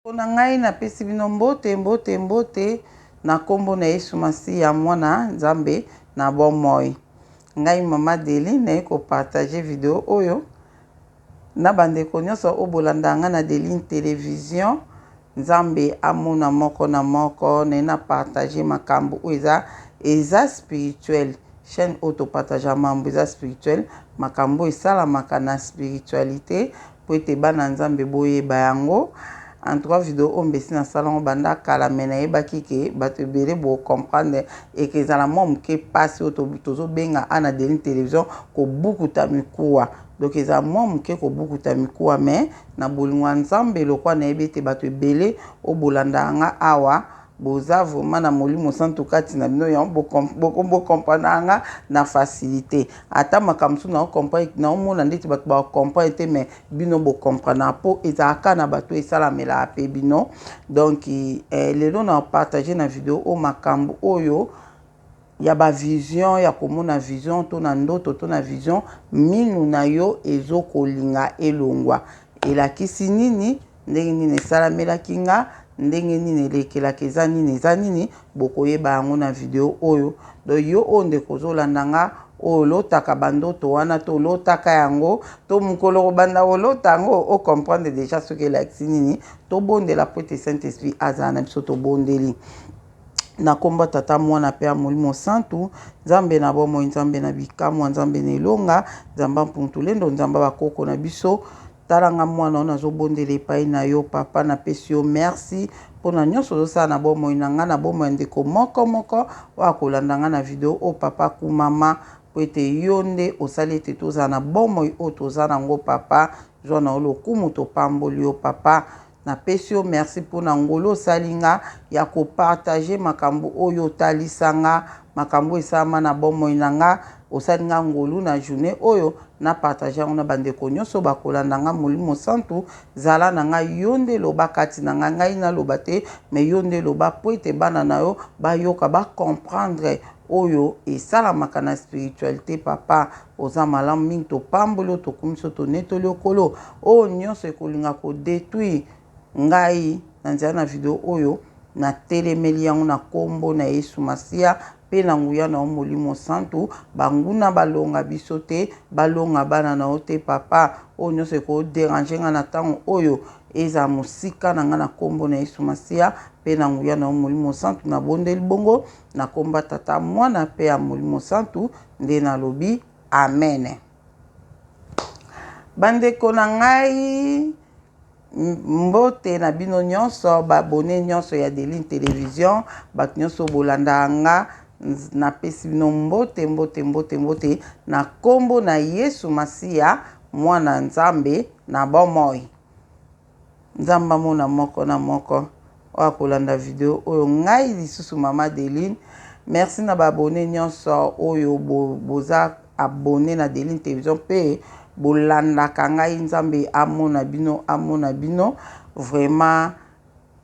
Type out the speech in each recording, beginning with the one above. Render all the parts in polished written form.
Pona ngai na pesi bino mbote na kombo na Yesu Masiya mwana Nzambe na bomoi. Ngai mama Deli na ko partager video oyo na bandeko nyonso o bolanda nga na Deli Television. Nzambe amuna moko na moko na partager makambo oyo eza spirituel. Chaîne auto partager mambo eza spirituel, makambo esalamaka na spiritualité po ete bana Nzambe boyeba yango. En trois vidéos on besi na salon banda kala mena yebaki ke bato ebele bo comprendre et que ezala mom ke passe auto tozo benga ana Deli Television ko bukuta mikuwa. Donc ezala mom ke ko bukuta mikuwa mais na bolingwa Nzambe lokwa na yebete bato ebele o bolanda nga awa boza vraiment na molimo santo kati na bino ya bo comprendre nga na facilité. Ata makamsu na comprendre na omona ndeti bato ba comprendre te mais bino bo comprendre po ezaka na bato esalamela ape bino. Donc lelo na partager na vidéo o makambo oyo ya ba vision ya komona vision to na ndoto to na vision minu na yo ezokolinga elongwa elakisi nini ndenge nini esalamela kinga ndenge nini elekelaka eza nini bokoyeba yango na video oyo. Do yo onde kozolanda nga oyo lotaka bandoto wana to lotaka yango to mukolo banda olota yango o comprendre déjà ce que elakisi nini to bondela po ete Saint-Esprit azala na biso to bondeli na komba tata mwana pe ya molimo santu Nzambe na bomoi Nzambe na bikamwa Nzambe na elonga Nzamba mpuntulendo Nzamba bakoko na biso talanga mwana ona zobondela epai na yo papa na pesi yo merci pona nyonso zosala na bomoi na nga na bomoi ndeko moko wa kolanda nga na video o papa kumama po ete yo nde osali ete tozala na bomoi o toza nango papa zwa na lokumu topamboli yo papa na pesi yo merci pona ngolo osalinga ya kopartage makambo oyo otalisanga makambo esama na bomoi na nga osalinga ngolu na journée oyo na partage yango na bandeko nyonso bakolanda nga molimo santu zala na nga yo nde loba kati na nga ngai na loba te mais yo nde loba po ete bana na yo bayoka bacomprendre oyo esalamaka na spiritualité papa oza malamu mingi topamboli tokumiso tonetoli okolo oyo nyonso ekolinga kodétruire ngai na nzela na video oyo na telemeli yango na kombo na Yesu Masiya pe na nguya na molimo santu banguna balonga biso te balonga bana na ote papa oyo nyonso ko déranger nga na tango oyo eza musika na nga na kombo na Yesu Masiya pe na nguya na molimo santu na bondeli bongo na komba tata mwana pe ya molimo santu nde na lobi amen. Bandeko na ngai mbote na bino nyonso babone nyonso ya Deli Television bato nyonso bolanda nga na pesi bino mbote na kombo na Yesu Masiya mwana Nzambe na bomoi. Nzamba mona moko na moko wa kolanda video oyo ngai lisusu mama Deli. Merci na babone nyonso oyo boza abonné na Deli Television pe bolandaka ngai Nzambe amona bino vraiment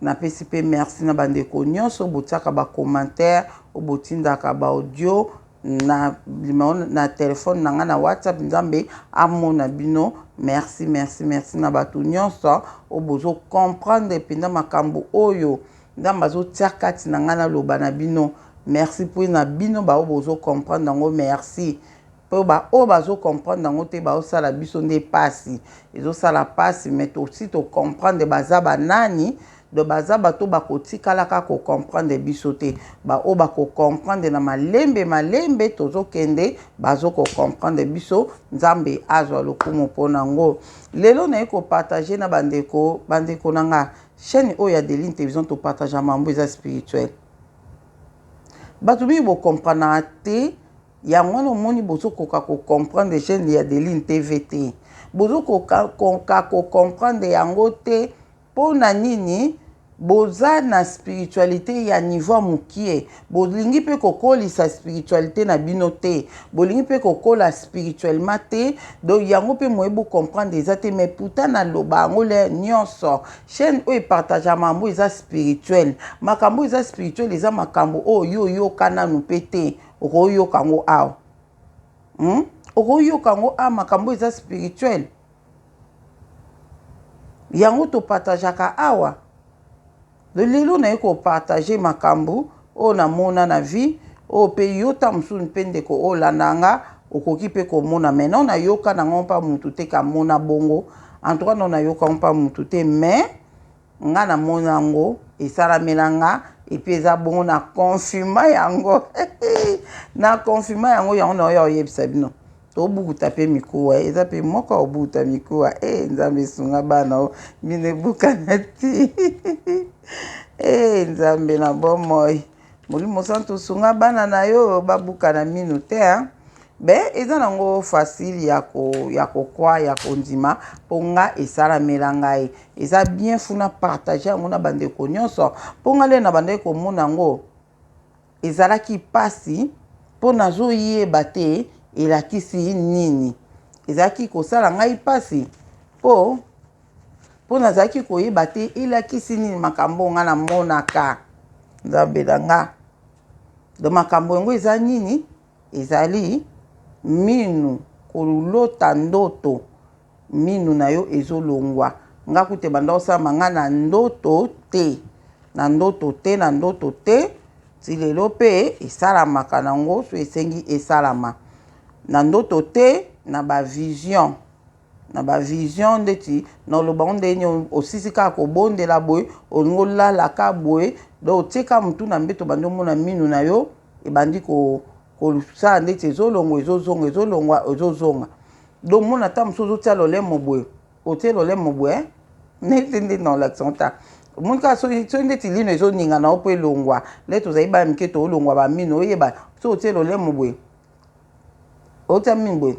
na pesi pe merci na bandeko nyonso botiaka ba commentaire obotindaka ba audio na téléphone na nga na WhatsApp Nzambe amona bino merci na bato nyonso obozo comprendre penda makambo oyo Nzambe azotia kati na nga na loba na bino merci po na bino ba obozo comprendre ngo merci po ba o bazo comprendre nango te ba osala biso nde pasi ezosala pasi mais aussi to comprendre baza banani do baza bato bakotikalaka ko comprendre biso te ba o bako comprendre na malembe tozokende bazo ko comprendre biso Nzambe azwa lokumu mpona ngo lelo na ko partager na bandeko na nga chaîne oyo ya Deli Television to partager mambo eza spirituel bato bi bo comprendre te yango no moni bozo koka ko comprendre chaîne ya Deli TV te bozo koka ko comprendre yango te pona nini boza na spiritualité ya niveau mukie bolingi pe kokolisa spiritualité na bino te bolingi pe kokola spirituellement te do yango pe moyebo comprendre eza te mais pourtant na loba yango le nyonso chaîne oyo partage mambo eza spirituel makambo eza spirituel eza makambo oyo yo kana nu pe te okoyoka ngo awa okoyoka ngo makambo eza spirituel yango to partageaka awa de lelo na ko partager makambu o na mona na vie o pe yota msu pende ko o lananga okoki pe ko mona maintenant na yoka na ngompa mutu te ka mona bongo en tout cas non na yoka ngompa mutu te mais nga na mona ngo esala melanga et puis eza bongo na confirma yango na confirma yango yango na yo yebisa bino to bukuta pe mikuwa eza pe moko obuta mikuwa nzambe sunga bana o mine bukana ti nzambe na bomoi molimo santo sunga bana na yo babukana minu te eza nango facile ya kokwa ya kondima mpo nga esalamela ngai eza bien funa partage yango na bandeko nyonso mpo nga le na bandeko komona yango ezalaki pasi mpo nazoyeba te elakisi nini ezalaki kosala ngai pasi mpo nazalaki koyeba te elakisi nini makambo nga namonaka nzambe na nga do makambo yango eza nini ezali minu kolota ndoto minu na yo ezolongwa nga kute banda osama nga na ndoto te na ndoto te ti lelo pe esalamaka nango so esengi esalama na ndoto te na bavision ndeti na olobango ndenge osisi kaka kobondela boye olingo olalaka boye do otieka mutu na mbeto bandi omona minu na yo ebandi kosala ndeti ezolongwa do mona ta mosusu ozotia lolemo boye otie lolemo boye neti nde na olaction ta omoni kaka soki ndeti lino ezoninga na yo mpo elongwa le tozali baya mike toolongwa bamino oyeba so otie lolemo boye otia mino boye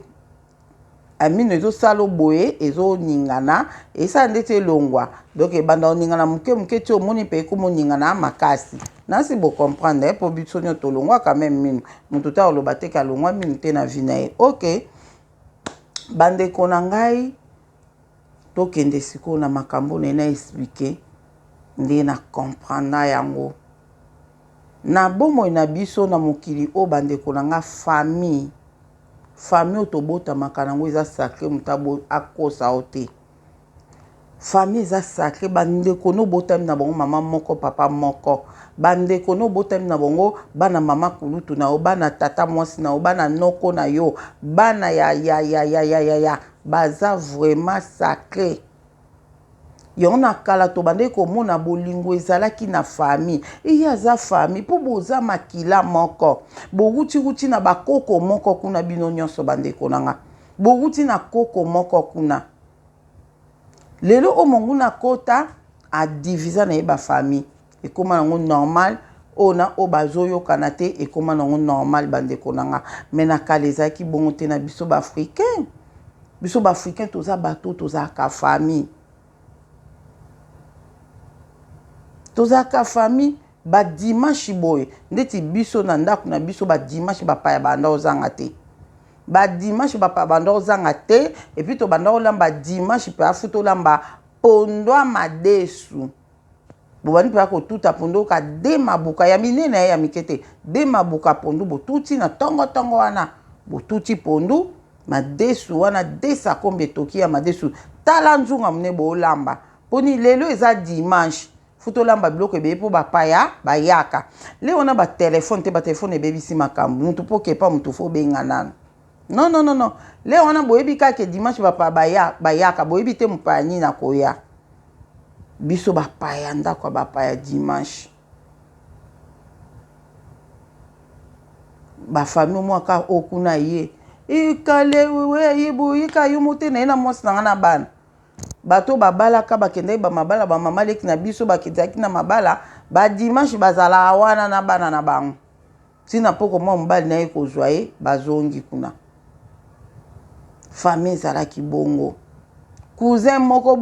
amino ezosala boye ezoningana esala ndeti elongwa donc ebanda oningana moke ti omoni mpe ekomoningana makasi nasi bocomprendre mpo biso nyonso tolongwa quand même mino moto ta oloba te ka alongwa mino te na vi na ye ok bandeko na ngai tokende sikoyo na makambo na explike nde na comprendre yango na bomoi na biso na mokili o bandeko na nga famille oyo tobotamaka nango eza sacré moto akosa o te famille eza sacré bandeko no botami na bango mama moko papa moko bandeko no botami na bango bana mama kulutu na yo bana tata mwasi na yo bana noko na yo bana ya baza vraiment sacré yango na kala tobandeki komona bolingo ezalaki na famille iya aza famille mpo boza makila moko bowuti na bakoko moko kuna bino nyonso bandeko na nga bowuti na koko moko kuna lelo omongu na kota adivisa na ye bafamille ekoma nango normal ona o bazoyokana te ekoma nango normal bandeko na nga me na kala ezalaki bongo te na biso baafricain toza bato tozalaka famille tozalaka famille badimashi boye ndeti biso na ndako na biso badimashi bapaya banda ozanga te badimashi bapaya banda ozanga te epuis tobanda olamba dimashi mpe afuta olamba pondo ya madesu bobandi mpe akotuta pondo oka de mabuka ya minene ya mike te de mabuka pondo botuti na tongo wana botuti pondo madesu wana desa kombe toki ya madesu tala nzunga mone boolamba poni lelo eza dimanche futo lamba biloko ebeye mpo bapaya bayaka le wana batelefone te batelefone ebebisi makambo mutu mpo kepa mutu fo benga nano non le wana boyebi kaka dimanche bapaya bayaka boyebi te mopaya nini akoya biso bapaya ndako ya bapaya dimanche bafamille mwaka okuna ye ekale wewe yeboyika yo mote na ye na mwasi na nga na bana bato babalaka bakendaki bamabala bamama leki na biso bakendaki na mabala badimanche bazala wana na bana na bango ntina mpo komwa mobali na ye kozwa ye bazongi kuna famille ezalaki bongo cousin moko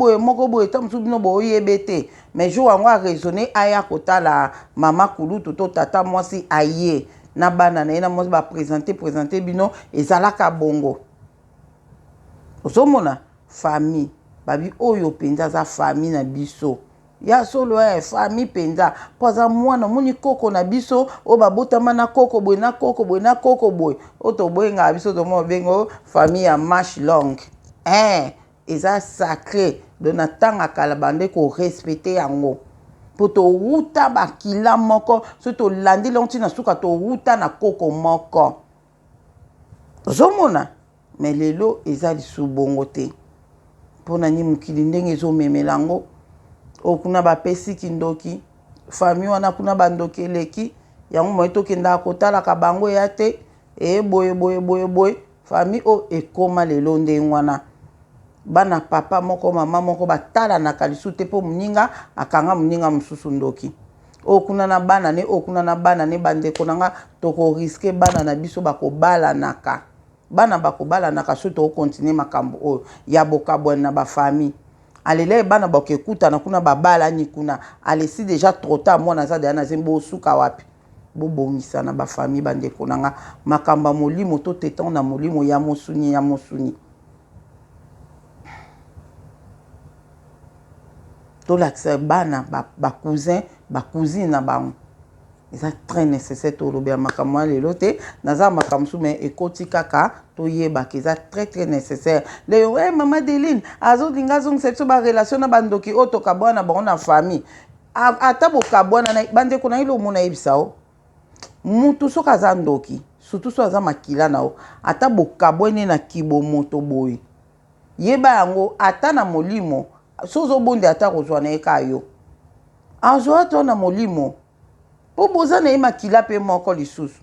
boye ta mosusu bino boyebe te mais jour yango araisonne aya kotala mama kulutu to tata mwasi aye na bana na ye na mwasi baprésente bino ezalaka bongo ozomona famille babi oyo penza aza famille na biso ya solo famille penza po aza mwana moni koko na biso oyo babotama na koko boye na koko boye oyo toboyengaka biso tomona bengo famille ya marche longue eza sacré do na ntango akala bande korespecte yango po to wuta bakila moko so to landi lonti na suka to wuta na koko moko zomona mais lelo eza lisu bongo te pona ni mukili ndenge ezomemela ngo okuna bapesi kindoki famille wana kuna bandoki eleki yango moye tokenda kotalaka bango ya te boye famille o ekoma lelo ndenge wana bana papa moko mama moko batalanaka lisu te mpo moninga akanga moninga mosusu ndoki okuna na bana ne bandeko na nga tokoriske bana na biso bakobalanaka bana bakobalanaka so tokokontinue makambo oyo ya bokabwana na bafamille alele bana bakekutana kuna babalani kuna alesi déjà trop tard mwana aza deya na zembo osuka wapi bobongisa na bafamille bandeko na nga makambo molimo totetan na molimo ya mosuni tolakisa bana cousin cousine na bango eza très nécessaire tolobela makambo lelo te naza makambo su mais ekoti kaka toyebaka eza très nécessaire leo mama Deline azolinga azongisa biso barelation na bandoki oyo tokabwana bango na famille ata bokabwana na bandeko na ye lomona yebisa o mutu soki aza ndoki surtout so aza makila na o ata bokabwani na kibomoto boye yeba yango ata na molimo so ozobonde ata kozwa na ye ka yo azwa to na molimo po boza na ye makila mpe moko lisusu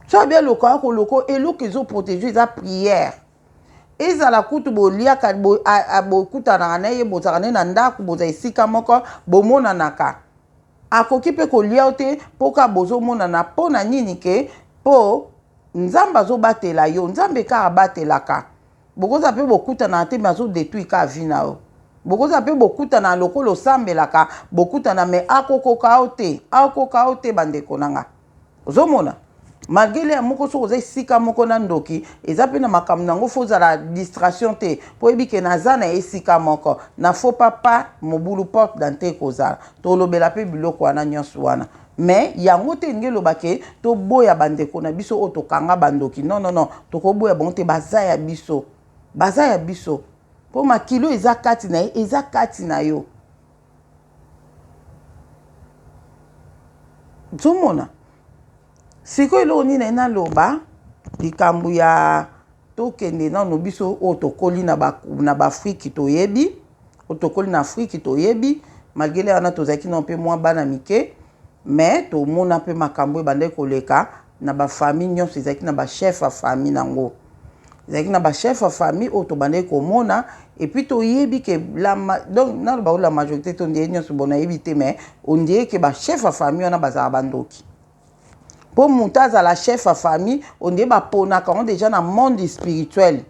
so abia lokola koloko eloko ezoprotege eza prière ezala kutu boliaka bokutanaka na ye bozaka ne na ndako boza esika moko bomonanaka akoki mpe kolia te mpoka bozomonana mpo na nini ke mpo nzambe azobatela yo nzambe kaka abatelaka bokoza mpe bokutana te me azodetruire ka vi na yo bokoza mpe bokutana lokolo osambelaka bokutana me akokoka o te bandeko na nga ozomona malgré ya moko soki oza esika moko na ndoki eza mpe na makambo nango fo ozala distraction te mpo oyebi ke naza na esika moko na fo papa mobulu porte dante kozala tolobela mpe biloko wana nyonso wana mais yango te ndenge elobake toboya bandeko na biso oyo tokanga bandoki non tokoboya bango te baza ya biso mpo makilo eza kati na ye eza kati na yo zomona sikoyo eloko nini naye naloba likambo ya tokende nano biso oyo tokoli na baafriki toyebi oyo tokoli na afriki toyebi malgré wana tozalaki na mpe mwa bana mike mais tomona mpe makambo ebandaki koleka na bafamille nyonso ezalaki na bachef ya famille nango ezalaki na bachef ya famille oyo tobandaki komona epuis toyebi ke donc naloba la majorité tondie nyonso bona yebi te mais ondie ke bachef ya famille wana bazala bandoki pour monter la chef à famille on dit bah pour na quand déjà dans monde spirituel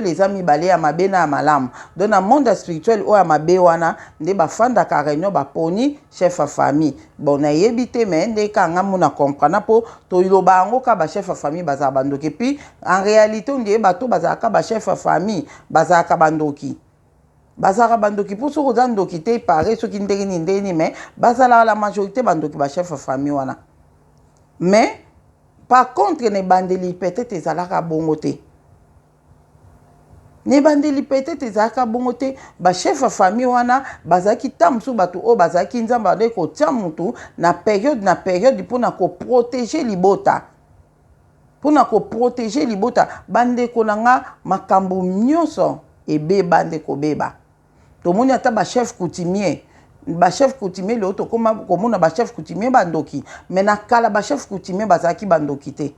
les amis balé à ma bena à malam dans le monde spirituel ou à ma bewana ndé ba fanda ka réunion ba poni chef à famille bon na yebité mais ndé ka ngamu na comprendre po to iloba ngo ka ba chef à famille baza bandoki puis en réalité on dit ba to baza ka ba chef à famille baza ka bandoki bazaka bandoki pour ceux qui ont ndoki te pareil ceux qui ndenge ni mais bazala la majorité bandoki ba chef à famille wana. Mais, par contre, ne bandeli peut-être ezalaka bongo te. Ne bandeli peut-être ezalaka bongo te. Ba chef de famille wana, bazaki tamsu batu o bazaki nzamba de ko tia mutu na période pour na ko protéger libota. Pour na ko protéger libota, bande ko nanga makambo nyonso ebe bande ko beba. To moni ata ba chef coutumier ba chef coutumier le auto komona ba chef coutumier bandoki mais na kala ba chef coutumier bazaki bandoki te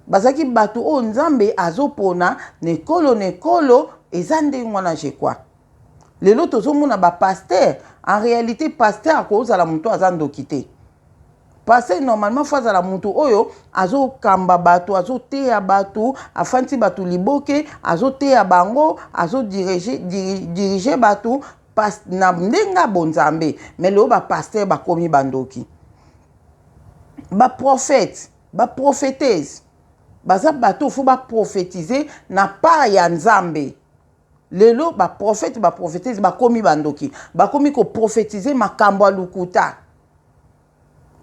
bazaki batu o nzambe azopona nekolo eza ndenge wana je quoi lelo tozomona ba pasteur en réalité pasteur akozala mutu azandoki te pasteur normalement fazala mutu oyo azokamba batu azoteya batu afanti batu liboke azoteya bango diriger batu na ndenga bonzambe mais leo ba pasteur bakomi bandoki ba prophète ba prophétesse baza batu fo ba prophétiser na part ya nzambe lelo ba prophète ba prophétesse bakomi bandoki bakomi ko prophétiser makambo alukuta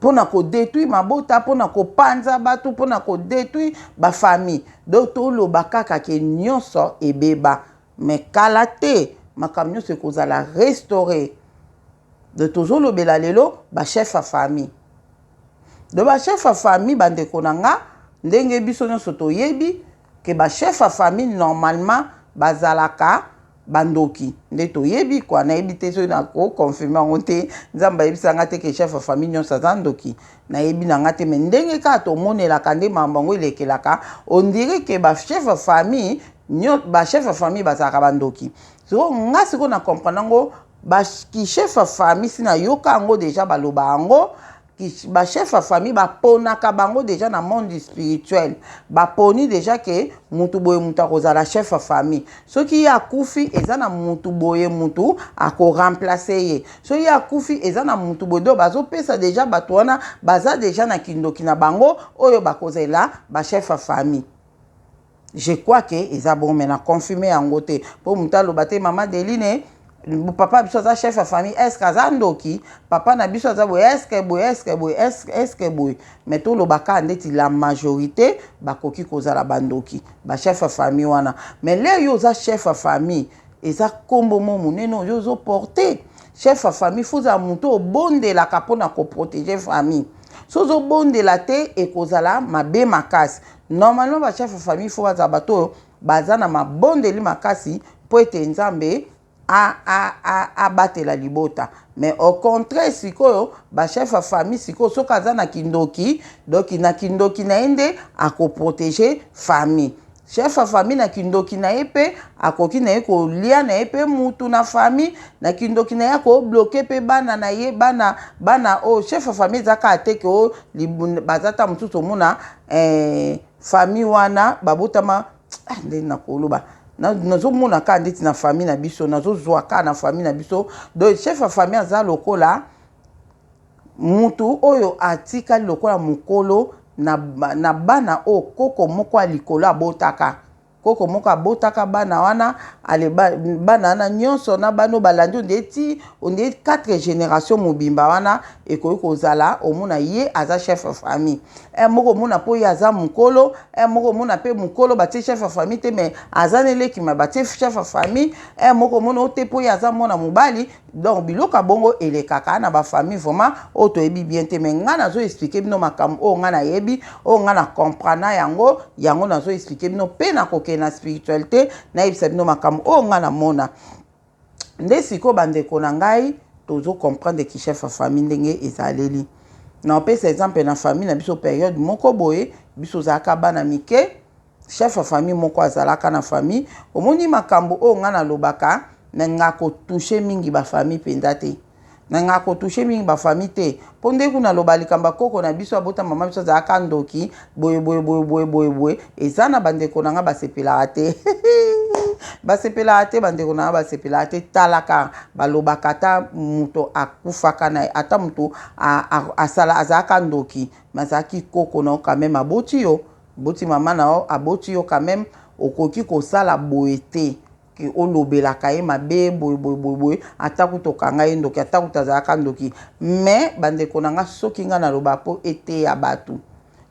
pona ko détruire mabota pona ko panza batu pona ko détruire ba famille donc to lo bakaka ke nyonso ebeba mais kala te makambo nyonso ekozala restauré de tozolobela lelo bachef ya famille de bachef ya famille bandeko na nga ndenge biso nyonso toyebi ke bachef ya famille normalement bazalaka bandoki nde toyebi kwa nayebi te soki nakoconfirme yango te nzambe ayebisa nga te ke chef ya famille nyonso aza ndoki nayebi na nga te me ndenge kaka tomonelaka nde mambo yango elekelaka ondire ke bachef ya famille bachef ya famille bazalaka bandoki siko nga siko na comprendre yango chef ya famille si nayoka yango deja baloba yango chef ya famille baponaka bango déjà na monde spirituel baponi déjà ke mutu boye mutu akozala chef ya famille soki ye akufi eza na mutu boye mutu akoremplace ye soki ye akufi eza na mutu boye do bazopesa déjà bato wana baza déjà na kindoki na bango oyo bakozela bachef ya famille. Je crois que eza bon mais na confirmer yango te po mutu aloba te mama Deline papa biso aza chef ya famille est-ce que aza ndoki papa na biso aza boye est-ce que boye mais tolobaka ndeti la majorité bakoki kozala bandoki bachef ya famille wana mais leo yo oza chef ya famille eza kombo mo monene oyo ozoporte chef ya famille fozala moto obondelaka mpona koprotege famille so ozobondela te ekozala mabe makasi normalement bachef ya famille fo bazala bato oyo baza na mabondeli makasi mpo ete nzambe abatela libota mais au contraire sikoyo bachef ya famille sikoyo soki aza na kindoki donc na kindoki na ye nde akoprotege famille chef ya famille na kindoki na ye mpe akoki na ye kolia na ye mpe mutu na famille na kindoki na ye akobloke mpe bana na ye bana oyo chef ya famille eza kaka te ke oyo baza ta mosusu omona famille wana babotama nde nakoloba nazomona kaka ndeti na famille na biso nazozwa kaka na famille na biso donc chef ya famille aza lokola mutu oyo atikali lokola mokolo na bana oyo koko moko ya likolo abotaka koko moko abotaka bana wana ale bana wana nyonso na bano balandi onde 4 génération mobimba wana ekoki kozala omona ye aza chef ya famille moko omona mpo ye aza mokolo moko omona mpe mokolo batie chef ya famille te mais aza nelekima batie chef ya famille moko omona o te mpo ye aza mwana mobali donc biloko bongo elekaka na bafamille vraiment oyo toyebi bien te mais nga nazo explique bino makambo oyo nga nayebi oyo nga na comprendre yango nazo explique bino mpe nakoke na spiritualité nayebisa bino makambo oyo nga namona nde sikoyo bandeko na ngai tozo comprendre ki chef ya famille ndenge ezaleli na opesa exemple na famille na biso période moko boye biso ozalaka bana mike chef ya famille moko azalaka na famille omoni makambo oyo nga nalobaka nga kotouche mingi bafamille mpenza te nga kotouche mingi bafamille te mpo nde kuna loba likambo koko na biso abota mama biso azalaka ndoki boye eza na bandeko na nga basepelaka te basepelaka te bandeko na nga basepelaka te talaka balobaka ata moto akufaka na ye ata moto azalaka ndoki mazalaki koko na yo quand même aboti yo boti mama na yo aboti yo quand même okoki kosala boye te ke olobelaka ye mabe boye ata kutokanga ye ndoki ata kutazalaka ndoki mais bandeko na nga soki nga naloba po ete ya bato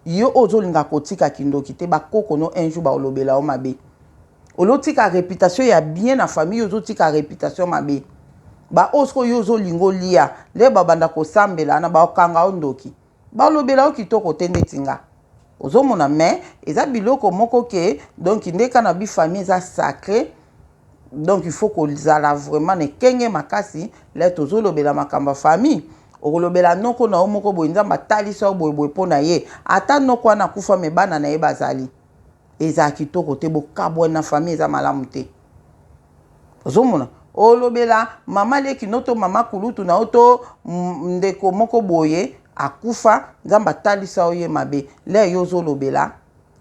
yo ozolinga kotika kindoki te bakoko no un jour baolobela yo mabe olotika réputation ya bien na famille ozotika réputation mabe osko yo ozolinga olia le babanda kosambela na baokanga yo ndoki baolobela yo kitoko te ndeti nga ozomona mais eza biloko moko ke donc ndeka na bifamille eza sacré donc il faut kozala vraiment nekenge makasi le tozolobela makambo ya famille okolobela noko na yo moko boye nzambe atalisa yo boye mpo na ye ata noko wana akufa me bana na ye bazali eza kitoko te bokabwa na famille eza malamu te ozomona olobela mama leki noto mama kulutu na yo to ndeko moko boye akufa nzambe atalisa yo ye mabe le yo ozolobela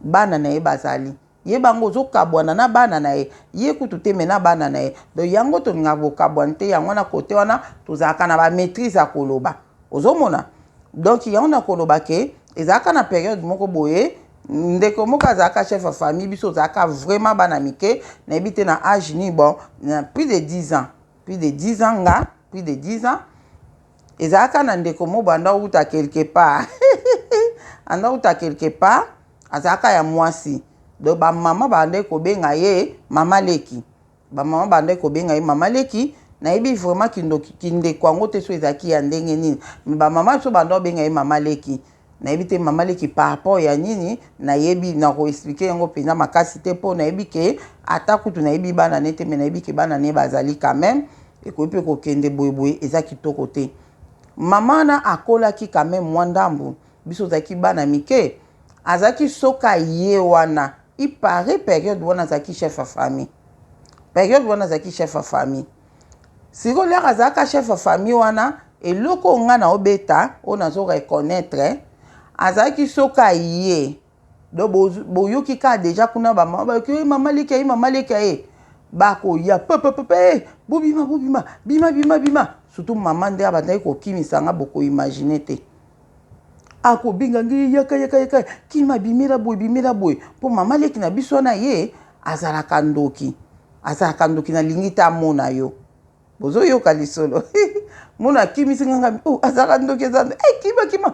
bana na ye bazali ye bango ozokabwana na bana na ye kutu te me na bana na ye donc yango tolinga kokabwana te yango na kote wana tozalaka na bamaîtrise ya koloba ozomona donc yango na koloba ke ezalaka na période moko boye ndeko moko azalaka chef ya famille biso ozalaka vraiment bana mike nayebi te na age ni bon na plus de 10 ans nga plus de 10 ans ezalaka na ndeko moko anda uta quelque part azalaka ya mwasi donc bamama bande kobenga ye mama leki ba mama banda ko benga mama leki na yebi vraiment kinde kwango te so ezaki ya ndenge nini ba mama so banda benga mama leki na yebi te mama leki par rapport ya nini na yebi na ko expliquer yango pena makasi te po na yebi ke ata kutu na yebi bana nete me na yebi ke bana ne bazali quand même et ko pe ko kende boyeboy ezaki kitoko te mama na akolaki quand même mwandambu biso zaki bana mike azaki soka ye wana il paraît période wana zaki chef à famille période wana zaki chef à famille siko leka azaka chef à famille wana eloko nga na obeta ona zo reconnaître azaki soka ye do boyoki ka déjà kuna ba mama ki mama leka e bako ya pepe bobima bima surtout mama nde abandaki kokimisa nga boko imaginer te akobinga ngi yaka kima bimira boy po mama leki na biso na ye azalaka ndoki na lingita mona yo bozo yoka lisolo mona kimisi nganga azalaka ndoki ezanda kima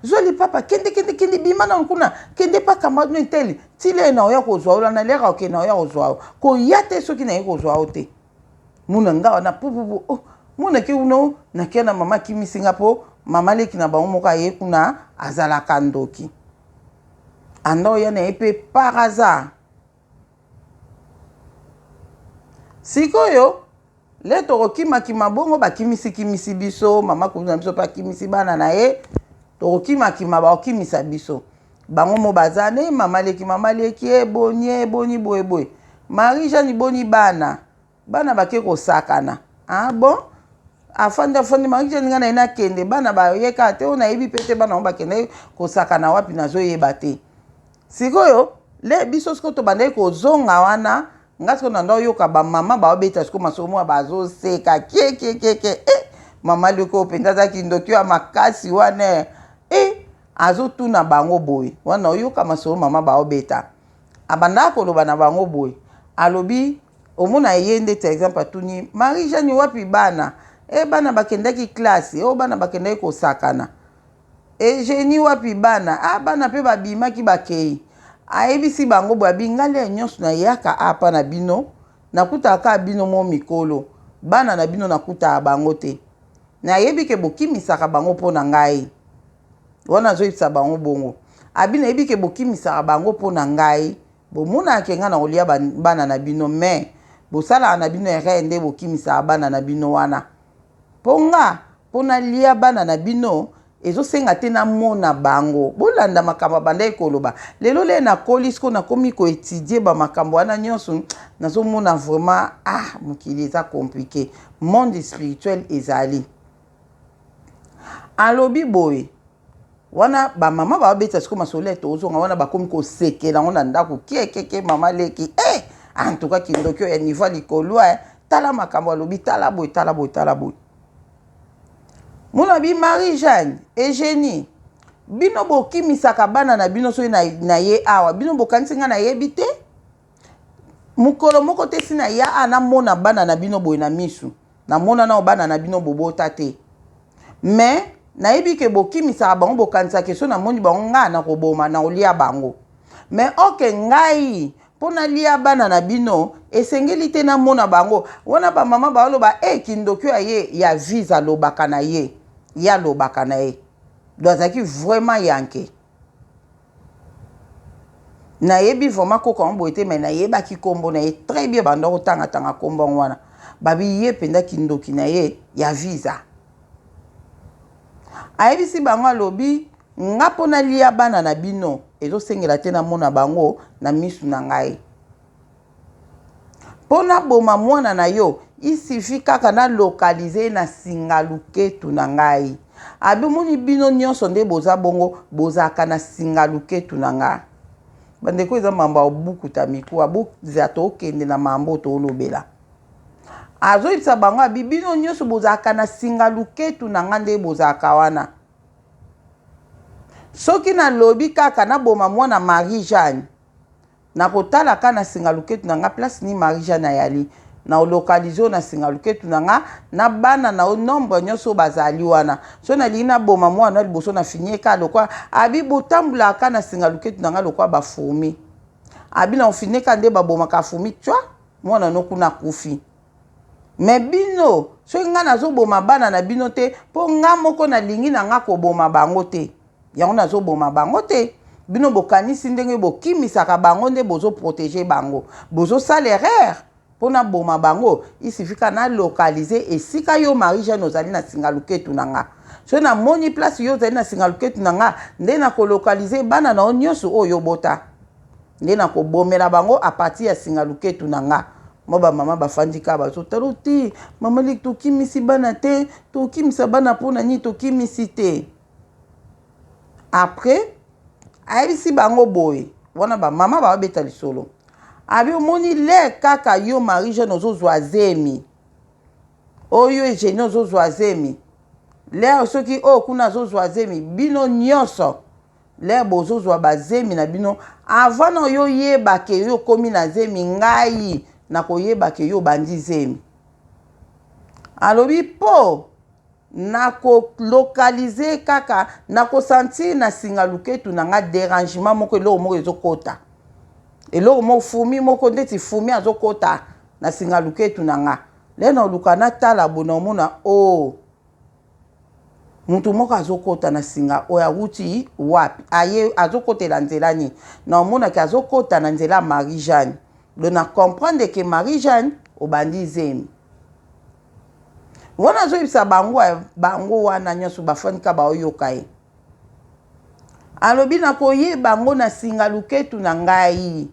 zo li papa kende bima na nkuna kende pa kamado nteli tile na oya kozwa ola na lera oke na oya kozwa ko yate soki na ye kozwa ote mona ngawa na pupu mona ki uno na kia na mama kimisi nga po mama leki na bango moko aye kuna azalaka ndoki ando ya na ye pe par hasard sikoyo le tokokima bongo bakimisi biso mama kuna biso pa kimisi bana na ye tokokima bakimisa biso bango mo bazane mama leki eboni boy Marie Jeanne boni bana bake kosakana bon afande Marie Jeanne ngana ina kende bana ba yeka te ona yebi pete bana ba kende kosakana wapi nazo yeba te sikoyo le biso sko to bande ko zonga wana ngasko na ndo yoka ba mama ba obeta sko masomo bazo seka ke mama leko penda za kindoki ya makasi wana azo tuna bango boy wana yoka masomo mama ba obeta abanda ko loba na bango boy alobi omona yende par exemple atuni Marie Jeanne wapi bana bana bakendaki classe bana bakendaki kosakana Génie wapi bana bana pe babimaki bakei ayebisi bango boy bingale nyonso na yaka apa na bino nakutaka bino mo mikolo bana na bino nakuta bango te na yebi ke bokimisaka bango po na ngai wana zoyisa bango bongo abina yebi ke bokimisaka bango po na ngai bomona ke nga na olia bana na bino me bosala na bino erende bokimisa bana na bino wana ponga pona lia bana na bino ezosenga te na mona bango bolanda makambo banda ekoloba lelo le na kolisko na komi ko étudier ba makambo wana nyonso nazomona vraiment mokili eza compliqué monde spirituel ezali alobi boy wana ba mama ba beta siko masole to ozonga wana bakomi ko sekela ngona ndako keke mama leki en tout cas kindokyo ya niveau likolwa tala makambo alobi tala boy muna bi Marie Jeanne Génie bino bokimisaka bana na bino so na ye awa bino bokanisi nga na yebi te mukolo moko te sina ya ana mona bana na bino boy na misu na mona na bana na bino bobota te mais na yebi ke bokimisaka bango bokanisa ke so na moni bango nga na koboma na olia bango mais ngai pona lia bana na bino esengeli te na mona bango wana ba mama ba loba kindokyo ye ya visa lobaka na ye ya lobaka na ye dozaki vraiment yanke na yebi vraiment ko ko mboite mais na yeba ki kombo na ye très bien banda ko tanga kombo wana babi ye penda kindoki na ye ya visa ayebisi bango alobi nga pona lia bana na bino ezosengela te na mona bango na misu na ngai pona boma mwana na yo isifi kaka na localiser na singaluketu na ngai abimoni bino nyonso nde boza bongo bozaka na singaluketu na nga bandeko eza mambo obukuta mikuwa boza tokende na mambo tolobela azoyebisa bango abibino nyonso bozaka na singaluketu na nga nde bozaka wana soki na lobi kaka na boma mwana Marie Jeanne na kotala ka na singaluketu na nga place ni Marie Jeanne ayali na localiser na singaluketu na nga na bana na nombre nyonso bazali wana so na lina boma mwana liboso na finye ka lokwa abi botambula ka na singaluketu na nga lokwa ba fourmi abi na finye ka nde baboma ka fourmi twa mwana no kuna kufi me bino soki nga nazoboma bana na bino te mpo nga moko nalingi na nga koboma bango te yango nazoboma bango te bino bokanisi ndenge bokimisaka bango nde bozoprotege bango bozosala erreur mpona boma bango isifika na localize esika yo Marie-Jeanne ozali na singa luketu na nga so namoni place yo ozali na singa luketu na nga nde nakolokalize bana na yo nyonso oyo bota nde nakobomela bango apartir ya singa luketu na nga mo bamama bafandi ka bazotala te mama leki tokimisi bana te tokimisa bana mpona nini tokimisi te après ayebisi bango boye wana bamama babeta lisolo abi omoni le kaka yo Marie-Jeanne ozozwa zemi oyo Eugénie ozozwa zemi le soki oyo kuna azozwa zemi bino nyonso le bozozwa bazemi na bino avant na yo yebake yo komi na zemi ngai nakoyebake yo bandi zemi alobi po nakolokalize kaka nakosentir na singa luketu na nga dérangement moko eloko moko ezokota eloko moko fumi moko ndeti fumi azokota na singa luketu na nga le naoluka natala bona omona o mutu moko azokota na singa oyo awuti wapi aye azokotela nzela nini na omonaki azokota na nzela Marie-Jeanne do na comprendre ke Marie-Jeanne obandi zemi wana azoyebisa bango wana nyonso bafandika baoyoka ye alobi nakoyeba bango na singa luketu na ngai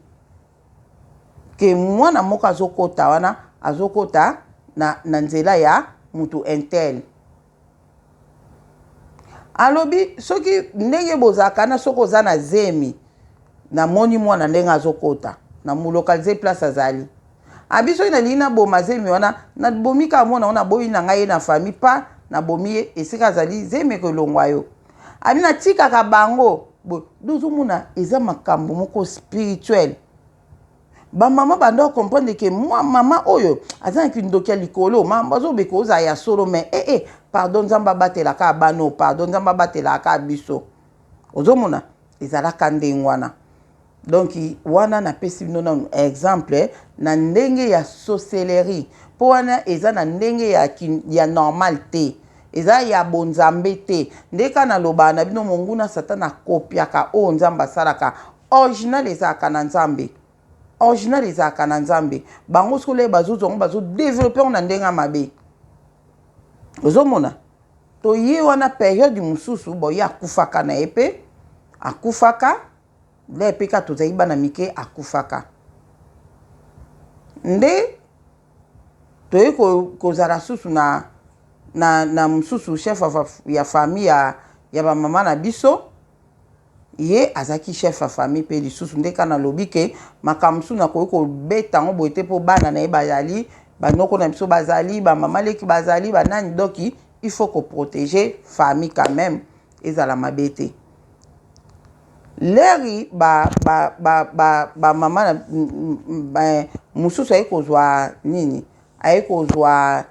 ke mwana moko azokota wana azokota na nzela ya mutu intel alobi soki ndenge bozalaka na soki oza na zemi namoni mwana ndenge azokota na mulokalize place azali abi soki nalingi naboma zemi wana nabomi kaka mwana wana boyi na ngai ye na famille pa nabomi ye esika azali zemi ekolongwa yo abi natikaka bango dozomona eza makambo moko spirituel bamama banda comprendre ke mama oyo azalaki ndoki ya likolo bazobeka ozala ya solo me pardon nzambe abatelaka bano pardon nzambe abatelaka biso ozomona ezalaka ndenge wana donc wana napesi bino na exemple na ndenge ya sorcellerie mpo wana eza na ndenge ya normal te eza ya bonzambe te ndeka naloba na bino monguna satana akopiaka oyo nzambe asalaka original ezalaka na nzambe original ezalaka na nzambe bango sikoyo bazozongo bazodevelope na ndenge ya mabe ozomona toye wana periode mosusu boye akufaka na ye mpe akufaka le epeka tozali bana mike akufaka nde toye kozala susu na mosusu chef ya famille ya bamama na biso ye azaki chef ya famille mpe lisusu nde kana lobi ke makambo mosusu nakoki kobeta yango boye te mpo bana na ye bazali banoko na biso bazali bamama leki bazali banani doki il faut koprotege famille quand même ezala mabe te leri bamama mosusu aye kozwa nini aye kozwa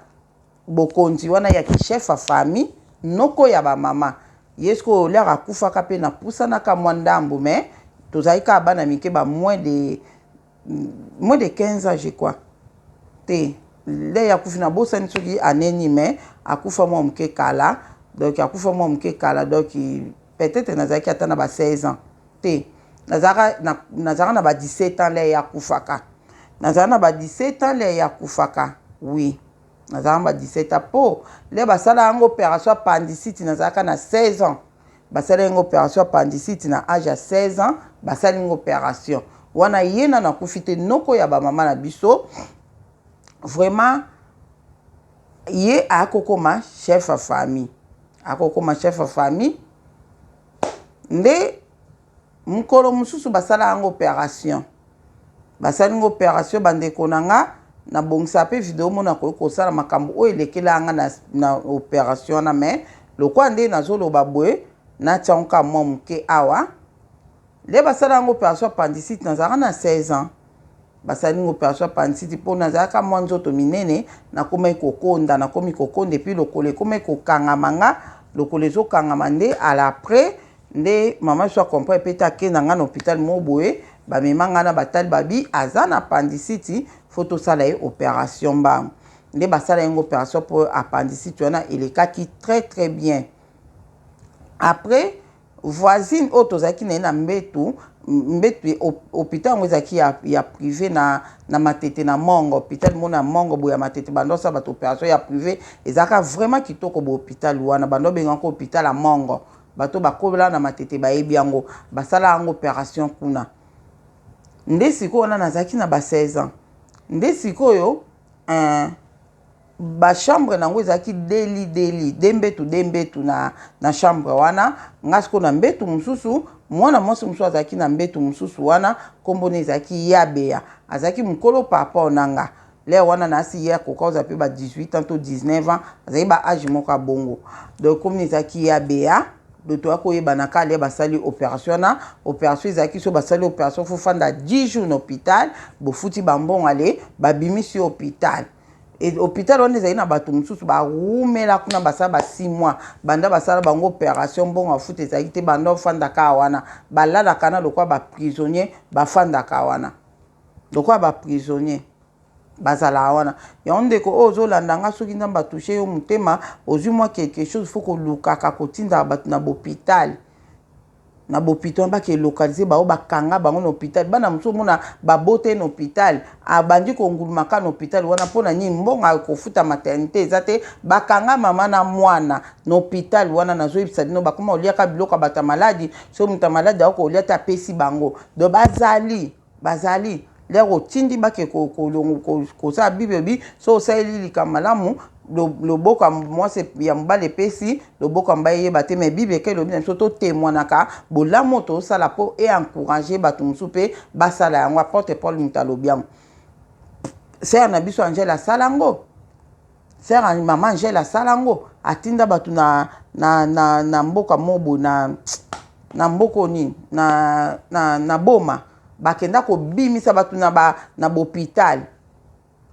bokonzi wana ya chef ya famille noko ya bamama ye sikoyo leri akufaka mpe napusanaka mwa ndambo me tozali kaka bana mike ba moins de 15 ans je crois te le akufi na bosani soki aneni me akufa mwa moke kala donc akufa mwa moke kala donc peut-être nazalaki ata na ba 16 ans te nazalaka na ba 17 ans le yakufaka nazalaka na ba 17 ans le yakufaka oui nazalaka na ba 17 ans po le basala yango opération appendicite nazalaka na 16 ans basala yango opération appendicite na âge ya 16 ans basala yango opération wana yena nakufi te noko ya bamama na biso vraiment ye akokoma chef ya famille akokoma chef ya famille nde mukolo mosusu basala yango opération basala yango opération bandeko na nga na bongisa pe video mona koyi kosala makambo oyo elekela yanga na opération wana me lokwa nde nazoloba boye natia nka mwa moke awa le basala yango opération appendicite nazalaka na 16 ans basali yango opération appendicite mpo nazalaka mwa nzoto minene nakomi kokonda nakomi kokonda epuis lokolo ekomi kokangama nga lokolo ezokangama nde ala après nde mama biso akomprendre mpe te akenda nga na hôpital mo boye bamema nga na batali babi aza na appendicite photo sala opération ba nde basala une opération pour appendicite wana elekaki très très bien. Après voisine auto zaki na mbetu hôpital ngo zaki ya privé na matete na mongo hôpital mona mongo boya matete bando sa bato opération ya privé ezaka vraiment kitoko bo hôpital wana bando benga ko hôpital à mongo bato bakola na matete bayebi yango basala yango opération kuna nde siko na nazaki na ba 16 ans nde sikoyo ba chambre nango ezaki deli dembetu na chambre wana ngasiko na mbetu mususu mwana mwasi mususu azaki na mbetu mususu wana kombone ezaki Yabea azaki mukolo papa onanga le wana nasi ya kokoza pe ba 18 ans to 19 ans azaki ba âge moko bongo donc comme ezaki Yabea doto akoyeba na kale basali opération na opération ezaki so basali opération fo fanda 10 jours na hôpital bo futi bambon ale babimisi hôpital. Et hôpital on ezali na bato mususu ba rumela kuna basala ba 6 mois banda basala bango opération bon afuta ezali te banda fanda ka wana balala kana lokwa ba prisonnier ba fanda ka wana lokwa ba prisonnier bazala wana ya ondeko ozo landanga soki ndamba toucher yo mutema ozui moi quelque chose faut ko lukaka kotinda bato na hôpital na hôpital ba ke localiser ba bakanga bango na hôpital bana muso mona ba bote na hôpital abandi ko ngulumaka na hôpital wana pona nyi mbonga ko futa maternité ezate bakanga mama na mwana na hôpital wana na zoyibisa dino bakoma oliaka biloko bata maladi so muta maladi ako oliata pesi bango do bazali lero tindi bake ko sa bibebi so saili likamalamu loboko mwase ya mbale pesi loboko mbaye bate me bibe ke lobi so to témoinaka bolamu to sala po et encourager batu musupe basala yango porte Paul mutalobiam sœur na biso Angela Salango sœur maman Angela Salango atinda batu na mboka mobo na mboko ni na boma bakenda ko bimisa batu na hôpital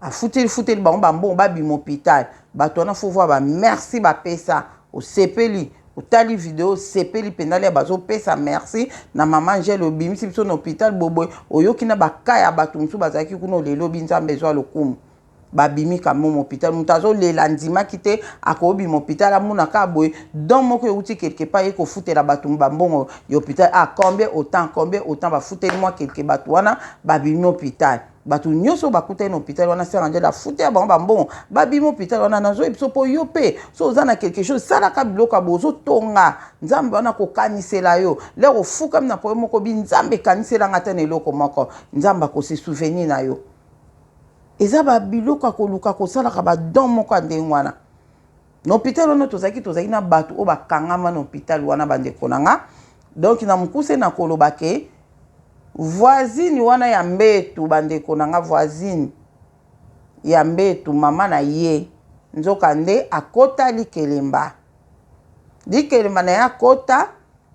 afuteli bango bambongo babima hôpital bato wana faut voir ba merci ba pesa au sepeli otali vidéo sepeli pendale bazo pesa merci na maman Angela obimisi biso na hôpital boboy oyoki na bakaya bato musu bazaki kuna lelo binzambe ezwa lokumu babimi kamo hôpital mutazo lela ndima kite akobi hôpital amuna ka boy donc moko euti quelque part eko futela bato mbambongo hôpital a combien autant ba futeli moi quelque bato wana babimi hôpital batu nyoso bakutana hôpital wana sœur Angela futé ba mbongo babimi hôpital wana nazo ebiso po yo pe so ozana quelque chose sala ka biloko bozo tonga nzambe wana ko kanisela yo lero fuka na po moko bi nzambe kanisela ngata na eloko moko nzamba ko se souvenir na yo eza ba biloko ko luka ko sala ka ba don moko ndengwana na hôpital wana tozaki na batu o bakangama na hôpital wana bande konanga donc na mukuse na koloba ke voisine wana ya mbetu bandeko nanga voisine ya mbetu mama na ye nzoka nde akota likelemba na ya kota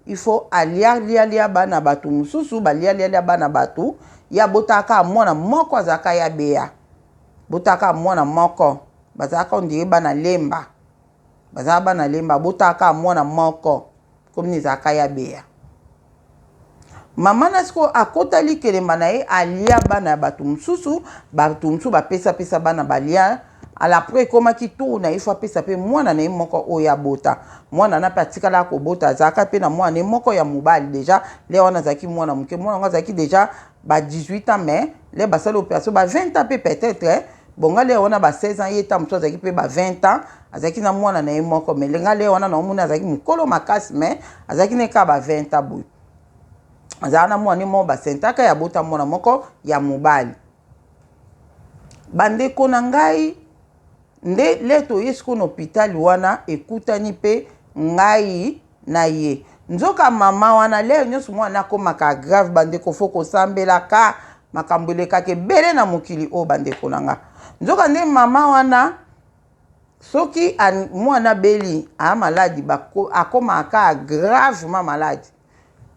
il faut alia bana batu mususu balia bana batu ya botaka mwana moko azaka ya beya botaka mwana moko bazaka ndire bana lemba bazaka bana lemba botaka mwana moko comme zaka ya beya mama nasiko akota likelemba na ye alia bana batu mususu bapesa bana balia ala après komaki tour na ifo apesa pe mwana na ye moko oya bota mwana na patikala ko bota zaka pe na mwana ne moko ya mobali déjà le wana zaki mwana muke mwana zaki déjà ba 18 ans mais le basalo opération ba 20 ans peut-être bonga le wana ba 16 ans yeta muso zaki pe ba 20 ans azaki na mwana na ye moko mais lenga le wana na omuna zaki mukolo makasi mais azaki ne ka ba 20 ans boy azana mwana mo ba sentaka ya bota mwana moko ya mobali bandeko na ngai nde leto yesko na hôpital wana ekutani pe ngai na ye nzoka mama wana leo nyonso mwana akomaka grave bandeko foko sambelaka makambo elekaka bele na mokili o bandeko nanga nzoka nde mama wana soki mwana beli a maladi akomaka gravement malade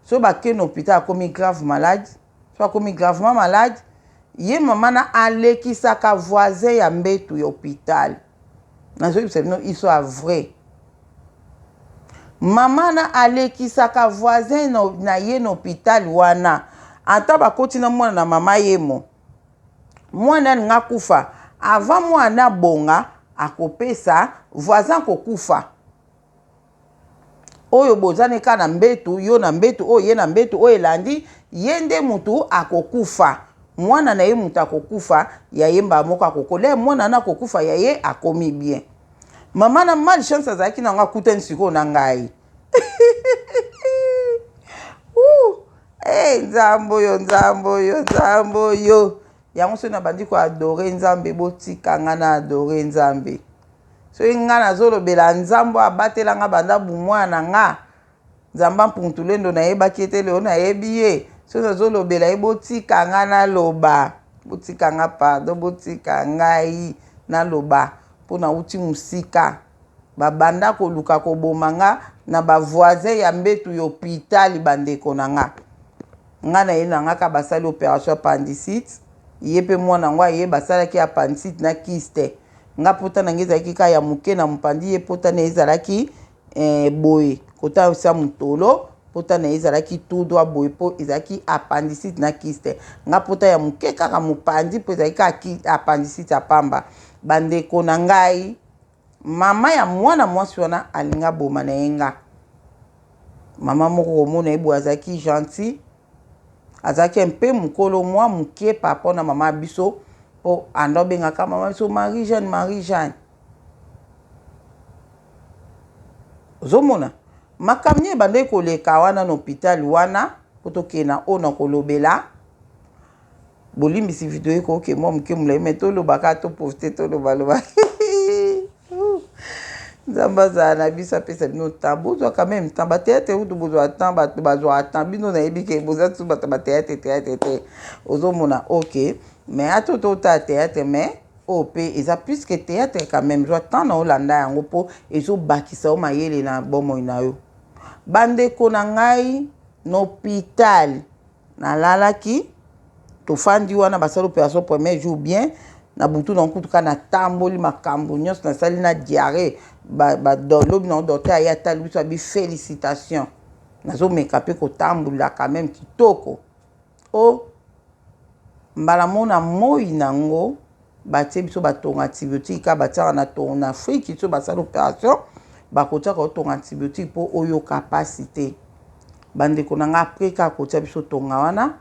so bake na hôpital akomi grave malade so akomi gravement malade ye mama na alekisaka voisin ya mbetu ya hôpital nazoyebisa bino iso ya vrai mama na alekisaka voisin na ye na hôpital wana ata bakoti na mwana na mama yemo mwana nga kufa avant mwana bonga akopesa voisin kokufa oyo bozane ka na mbetu yo na mbetu oyo ye na mbetu oyo elandi ye nde mutu akokufa mwana na ye mutu akokufa ya ye mba moko akokole mwana na akokufa ya ye akomi bien mama na malchance azalaki na nga kutani sikoyo na ngai nzambe oyo yango so na bandi koadore nzambe botika nga na adore nzambe soki nga nazolobela nzambe abatelanga banda bumwana nga nzambe ampuntulendo nayebaki ete leo nayebi ye soki nazolobela ye botika nga naloba botika nga pardon botika ngai naloba mpo nauti mosika babanda koluka koboma nga na bavoisin ya mbetu ya hôpital bandeko na nga nga na ye na nga ka basali opération appendicite ye mpe mwana ngo ye basalaki appendicite na kyste nga pota na nge ezalaki ka ya moke na mopandi ye pota na ezalaki boye kota sa motolo pota na ezalaki tout droit boye po ezalaki appendicite na kyste nga pota ya moke kaka mopandi po ezalaki ka appendicite ya pamba bandeko na ngai mama ya mwana mwasi wana alinga boma na ye nga mama moko komona ye boye azalaki gentil azalaki mpe mokolo mwa moke papa na mama biso po ando bengaka mama biso Marie Jeanne ozomona makamni ebanda koleka wana na hôpital wana po tokena oyo na kolobela bolimbisi video ekoke mwa moke molai me tolobaka toprofite tolobaloba nzambe azala na biso apesa bino temps bozwa quand même temps bateatre utu bozwa temps bato bazwa temps bino nayebi ke boza tu bato bateatre te ozomona ok mais ato tota théâtre mais oyo mpe eza plus que théâtre quand même zwa temps na olanda yango mpo ezobakisa yo mayele na bomoi na yo bandeko na ngai na hôpital nalalaki tofandi wana basali opération premier jour bien na butu na nkutuka na tamboli makambo nyonso nasali na diarrhée lobi na docteur aye atali biso abi félicitation nazomeka mpe kotambola quand même kitoko o mbala mona moi nango batie biso batonga antibiotique ka batiaka na tonga na Afrique biso basala opération bakotiaka otonga antibiotique mpo oyo capacité bandeko na nga apres kaka kotia biso tonga wana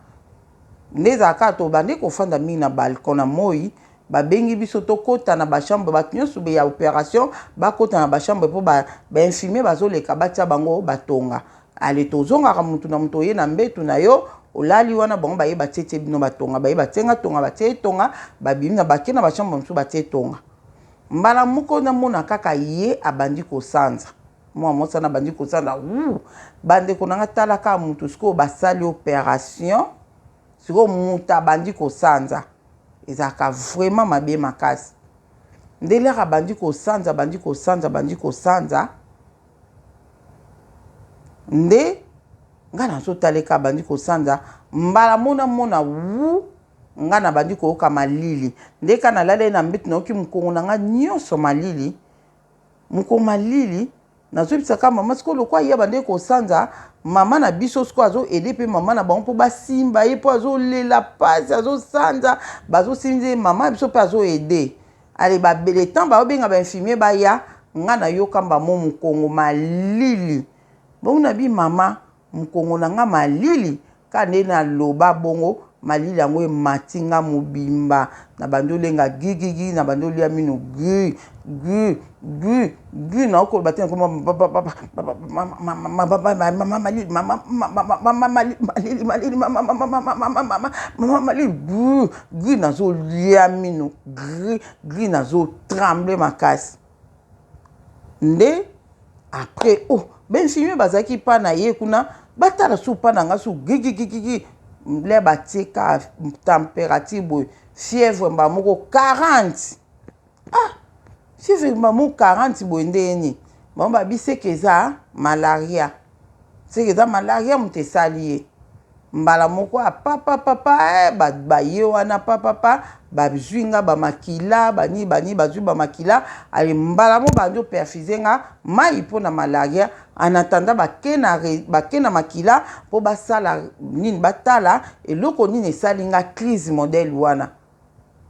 nde ezalaka tobandi kofanda mingi na balcon na moi babengi biso tokota na bachambre bato nyonso ya opération bakota na bachambre mpo bainfirmier bazoleka batia bango batonga ale tozongaka mutu na mutu oye na mbetu na yo olali wana bango bayeba tie bino batonga bayeba tienga tonga batie tonga babimi na bake na bachambre mosusu batie tonga mbala moko namona kaka ye abandi kosanza mwa mosana abandi kosanza bandeko na nga tala kaka mutu sikoyo basali opération sikoyo mutu abandi kosanza ezalaka vraiment mabe makasi ndeleka bandi kosanza nde nga nazotaleka bandi kosanza mbala mona nga na bandi koyoka malili ndeka nalala na mbetu nayoki mokongo na nga nyonso malili mokongo malili nazobisaka mama sikoyo lokwa ye bandi kosanza mama na biso sikoyo azoede mpe mama na bango mpo basimba ye mpo azolela pasi azosanza bazosimba mama biso mpe azoede ale babele temps baobenga bainfirmier baya nga nayoka mbamo mokongo malili bongo na bi mama mokongo na nga malili ka nde naloba bongo malili yango emati nga mobimba na bandi olenga gigigi na bandi olia mino gui na okoloba te malili nazolia mino gui nazotremble makasi nde après benfirmier bazalaki mpa na ye kuna batala su mpa na nga su gigigigigi le batieka température boye fièvre mba moko 40 fièvre mba moko 40 boye ndeni bango babi seke eza malaria moto esali ye mbala moko apapapapa baye wana papapa bazwi nga bamakila bani bazwi bamakila ale mbala mo bandi operfuse nga mai mpo na malaria anatanda bake na makila mpo basala nini batala eloko nini esali nga crise modèle wana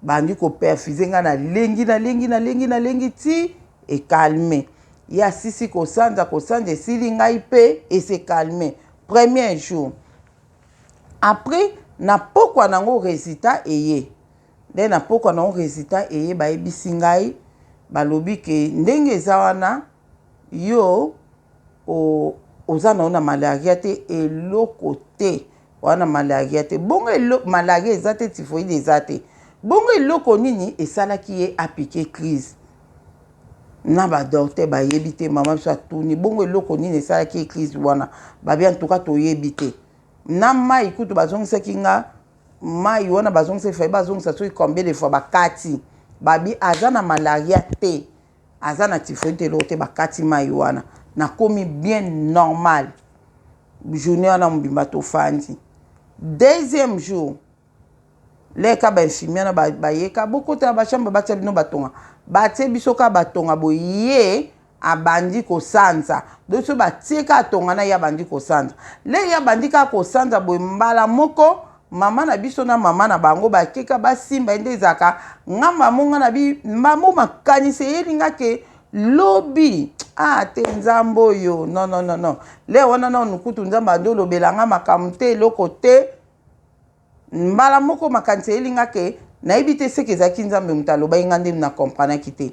bandi ko perfuser nga na lengi ti e calmer ya sisi ko sanza esili ngai pe et se calmer premier jour après na pokwa nango résultat eye nde na pokwa nango résultat eye bayebisi ngai balobi ke ndenge eza wana yo oza na malaria te eloko te wana malaria te bongo malaria eza te typhoïde eza te bongo eloko nini esalaki ye apike crise na badokter bayebi te mama biso atuni bongo eloko nini esalaki ye crise wana babi en tout cas toyebi te na mai kutu bazongisaki nga mai wana bazongisa efayi bazongisa soki combien de fois bakati babi aza na malaria te aza na typhoïde te eloko te bakati mai wana nakomi bien normal journée wana mobimba tofandi deuxième jour leka bainfirmier na bayeka bokota na bachambre batia bino batonga batie biso ka batonga boye abandi kosanza donc so batieka atonga na ye abandi kosanza le ye abandi kaka kosanza boye mbala moko mama na biso na mama na bango bakeka basimba ende ezaka ngamba monga na mamo makanisi eyelinga ke lobi te nzambe oyo non le wana na nukutu nzambe andi olobelanga makambo te eloko te mbala moko makanisi eyelinga ke nayebi te seke ezalaki nzambe moto alobai nga nde na komprenaki te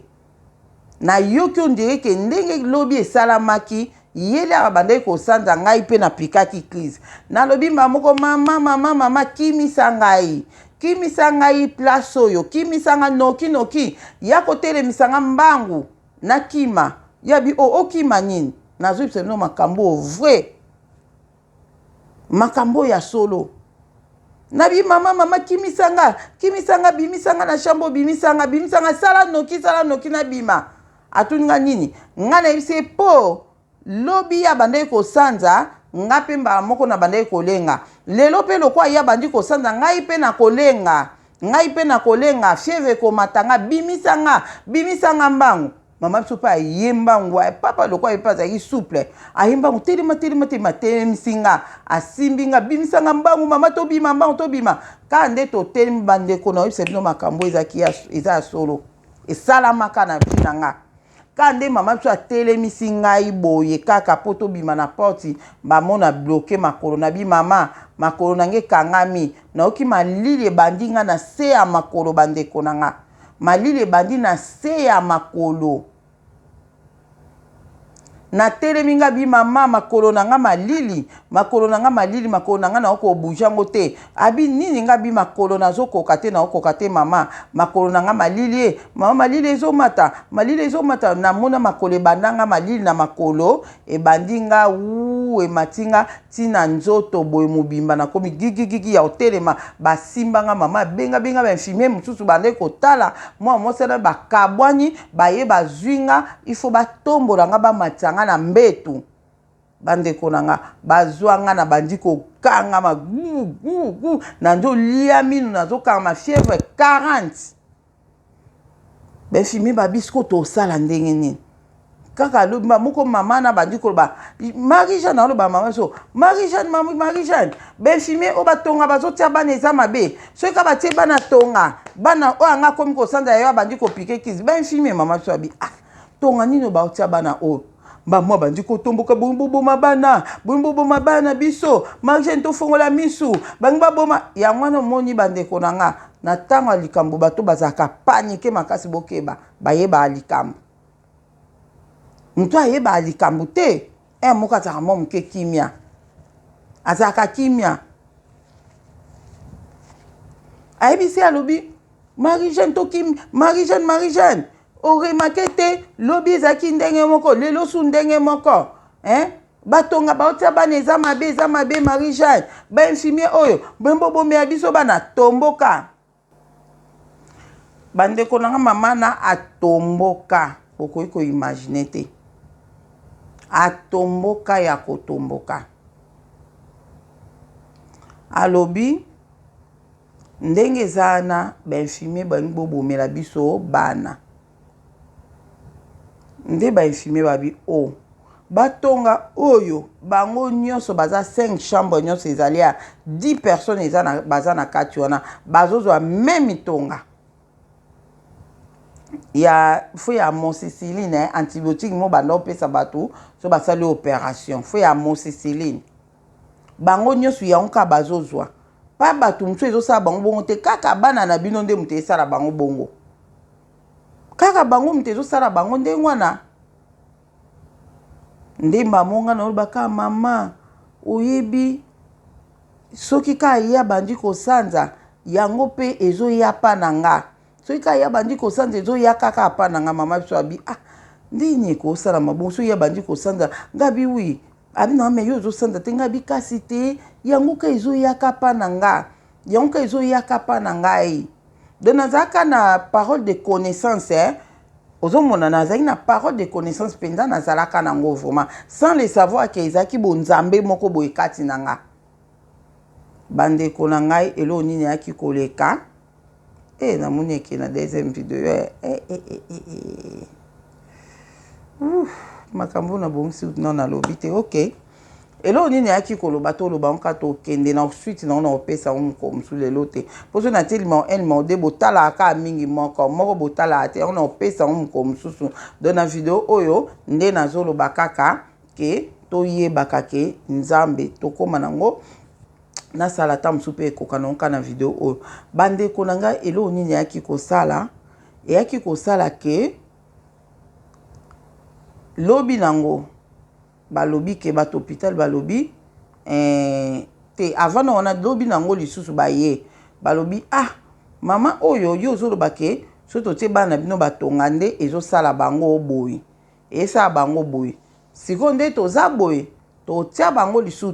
nayoki ondire ke ndenge lobi esalamaki yeli aka bandaki kosanza ngai mpe napikaki crise nalobi mbala moko mama kimisa ngai place oyo kimisa nga noki ya kotelemisa nga mbangu nakima yabi okima nini nazwi bino makambo vrai makambo ya solo nabi mama kimisanga bimisanga na chambre bimisanga sala noki na bima atunga nini nga na yebise po lobi ya bandai kosanza nga pe mbala moko na bandai kolenga lelo pe lokwa ya bandi kosanza ngai pe na kolenga fièvre komatanga bimisanga mbangu mama biso pa yembangu papa lokwa epazaki souple ayembangu telema telemisinga asimbinga bimisanga mbangu mama tobima ka nde totelemi bandeko na oyebisa bino makambo eza solo esalamaka na bina nga ka nde mama biso atelemisi ngai boye kaka po tobima na porti bamona bloke makolo na bimama makolo nange ekangami nayoki malili ebandi nga na se ya makolo bandeko na nga malili ebandi na se ya makolo na telemi nga bimama makolo nanga malili makolo nanga na oko bujango te abi nini nga bi makolo nazokoka te na okoka te mama makolo nanga malili mama malili ezomata na mona makolo ebandanga malili na makolo ebandinga ematinga tina nzoto boye mobimba na komi gigi ya otelema basimbanga mama benga bainfirmier mususu bande kotala mwa mosala bakabwani baye bazwinga ifo batombola nga bamatanga na mbetu bandeko nanga bazwanga na bandi kokanga magugu na ndo lia minu nazokanga ma fièvre 40 bainfirmier babisko tosala ndenge nini kaka loba moko mama na bandi koloba Marie-Jeanne aloba mama so Marie-Jeanne bainfirmier o batonga bazotia bana eza mabe soki ka batie bana tonga bana o anga komi kosanza yo bandi kopike kizi bainfirmier mama so abi tonga nino baotia bana o mama bandi kotomboka boma bana biso Marie-Jeanne tofongola misu bangi baboma ya mwana moni bandeko nanga na ntango ya likambo bato bazalaka panike makasi bokeba bayeba likambo mutu ayeba likambo te moko azalaka mwa moke kimia azalaka kimia ayebisi alobi Marie-Jeanne oremake te lobi ezalaki ndenge moko lelo su ndenge moko batonga baotia bana eza mabe Marie-Jeanne bainfirmier oyo bomea biso bana tomboka bandeko nanga mama na atomboka okoki koimagine te atomboka ya kotomboka alobi ndenge eza na bainfirmier bangi bobomela biso bana nde bainfirmier babi batonga oyo bango nyonso baza 5 chambre nyonso ezali ya 10 personnes baza na kati wana bazozwa même tonga ya faut ya amoxicilline antibiotique mo banda opesa bato so basali opération faut ya amoxicilline bango nyonso yango ka bazozwa pa bato mosusu ezosala bango bongo te kaka bana na bino nde moto esala bango bongo kaka bango moto ezosala bango nde wana nde mamonga na olobaka mama oyebi soki ka ya bandi kosanza yango pe ezoya pa na nga soki ka ya bandi kosanza ezoya kaka pa na nga mama biso abi ndini ekosala mabongo soki ya bandi kosanza ngabi wi abi na me yo ezosanza te ngabi kasi te yango ka ezoyaka pa na nga yango ka ezoyaka pa na ngai donc nazalaka na parole de connaissance ozomona nazalaki na parole de connaissance mpenza nazalaka nango vraiment sans le savoir ke ezalaki bonzambe moko boye kati na nga bandeko na ngai elo nini yaki koleka namoni eke na deuxième vidéo makambo na bongisi non nalobi te ok elo nini yaki koloba toloba nka tokende na suite na opesa mokomsu lelo te poso na telima elima de botala aka mingi moko botala te on opesa mokomsusu don na video oyo nde nazoloba kaka ke toyebaka ke nzambe tokoma nango nasala ta mosusu mpe ekoka nonka na video oyo bandeko na ngai elo nini yaki kosala ke lobi nango balobi ke bato hôpital balobi te avant na wana lobi nango lisusu baye balobi mama oyo yo ozoloba ke so totie bana bino batonga nde ezosala bango boye esala bango boye sikoyo nde toza boye totia bango lisusu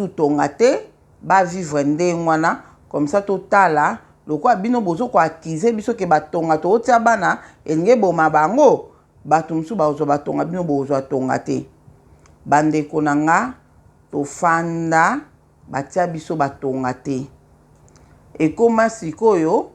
tonga te bavivre nde wana comme ça totala lokwa bino bozo ko accuser biso ke batonga totia bana elinge boma bango bato mosusu bazwa batonga bino bozwa tonga te bandeko na nga tofanda batia biso batonga te ekoma sikoyo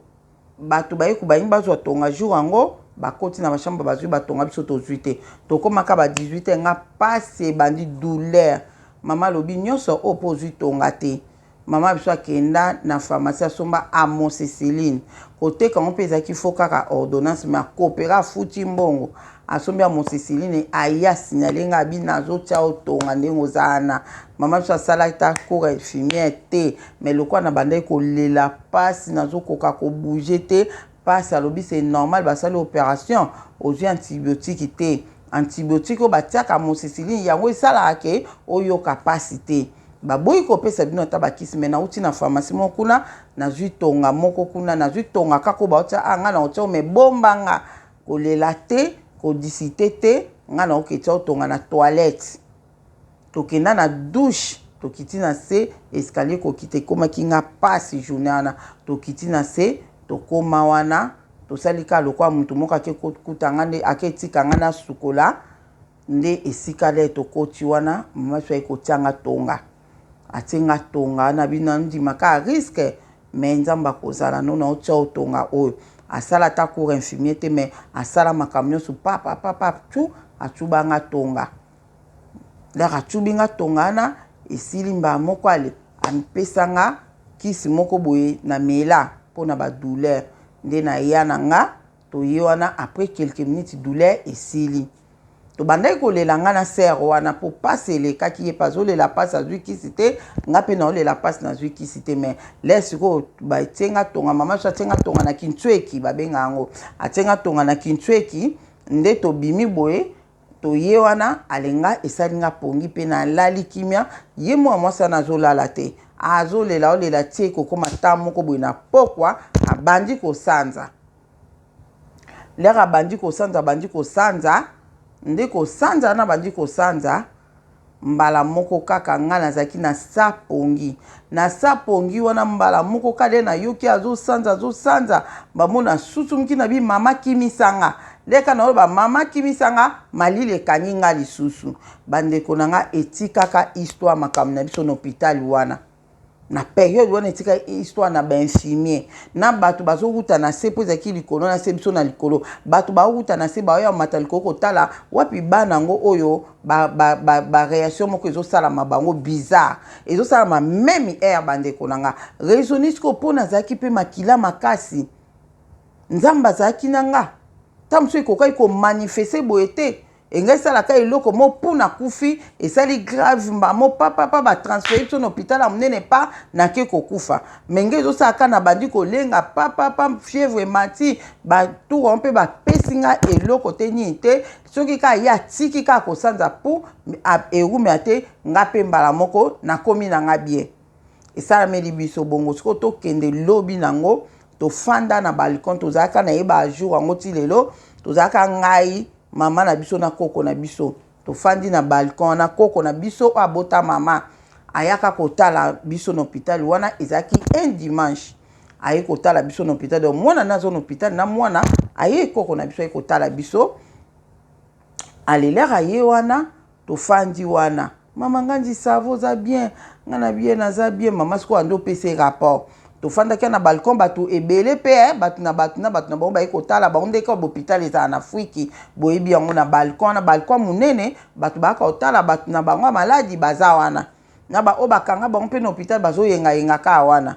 bato bayeko bayingi bazwa tonga jour yango bakoti na bachambre bazwi batonga biso tozwi te tokomaka ba 18 nga pasi ebandi douleur mama lobi nyonso oyo mpo ozwi tonga te mama biso akenda na pharmacie asomba amoxicilline koteka ngo mpe ezalaki fo kaka ordonnance me akopera afuti mbongo asombi amoxicilline aya signale nga abi nazotia otonga ndenge ozana mama biso asalaki ta cour infirmière te me lokwa na bandaki kolela pasi nazokoka kobouge te pasi alobi c'est normal basali opération ozwi antibiotique te antibiotique oyo batiaka amoxicilline yango esalaka ke oyoka pasi te baboyi kopesa bino ata bakisi me nauti na pharmacie moko kuna nazwi tonga moko kuna nazwi tonga kaka baotia nga na otia me bombanga kolela te kodisite te nga na oketia otonga na toilette tokenda na douche tokiti na se escalier kokita ekomaki nga pasi journée wana tokiti na se tokoma wana tosalika lokwa mutu moko akekuta nga nde aketika nga na sukola nde esika le tokoti wana mama so ekotianga tonga atinga tonga na bino ndimaka risque mais nzamba kozala nona otia otonga oyo asala ta cour infirmier te mais asala makambo nyonso papa tu atubanga tonga ndaka atubinga tonga na esili mba moko ale ampesanga kisi moko boye na mela mpona badouleur nde na ya na nga toye wana après quelques minutes douleur esili tobandaki kolela nga na ser wana po pasi elekaki ye pazolela pasi azwi kisi te nga mpe na olela pasi nazwi kisi te mais le sikoyo batienga tonga mama so atienga tonga na kintsweki babenga yango atienga tonga na kintsweki nde tobimi boye toye wana alenga esali nga pongi mpe nalali kimia ye mwa mwasi wana azolala te azolela olela tie kokoma ta moko boye na pokwa abandi kosanza lere abandi kosanza nde kosanza na bandi kosanza mbala moko kaka nga nazalaki na sapongi wana mbala moko kade na yoki azosanza bamona susumuki na bi mama kimisanga leka na oyo bamama kimisanga malile ekangi nga lisusu bandeko na nga etikaka histoire makambo na biso na hôpital wana na période wana etika histoire na bainfirmier na bato bazokuta na se po ezalaki likolo na se biso na likolo bato baokuta na se baoya mata likolo kotala wapi bana yango oyo baréaction moko ezosalama bango bizarre ezosalama même aire bandeko na nga raisonnisiko mpo nazalaki mpe makila makasi nzamba azalaki na nga ta mosusu ekokai komanifeste boye te engai esalaka eloko mo mpuna kufi esali grave mbamo papapa batransfere biso na hôpital ya monene pa nake kokufa menge ezosalaka na bandi kolenga papapa fièvre emati batour mpe bapesi nga eloko te nini te soki kaka ye atiki kaka kosanza mpo erumela te nga mpe mbala moko nakomi na nga bien esalameli biso bongo sikoyo tokende lobi nango tofanda na balcon tozalaka na ye bajour yango ti lelo tozalaka ngai mama na biso na koko na biso tofandi na balcon na koko na biso oyo abota mama ayaka kotala biso na hôpital wana ezalaki un dimanche aye kotala biso na hôpital donc mwana nazo na hôpital na mwana aye koko na biso aye kotala biso alelaka ye wana tofandi wana mama ngandi savo za bien ngana bien naza bien mama siko ando pese rapport tofandaki na balcon bato ebele pe bato na bango baye kotala bango ndeka hôpital ezala na Afriki boyebi yango na balcon munene bato baka kotala bato na bango maladi baza wana na ba o bakanga bango pe na hôpital bazoyenga ka wana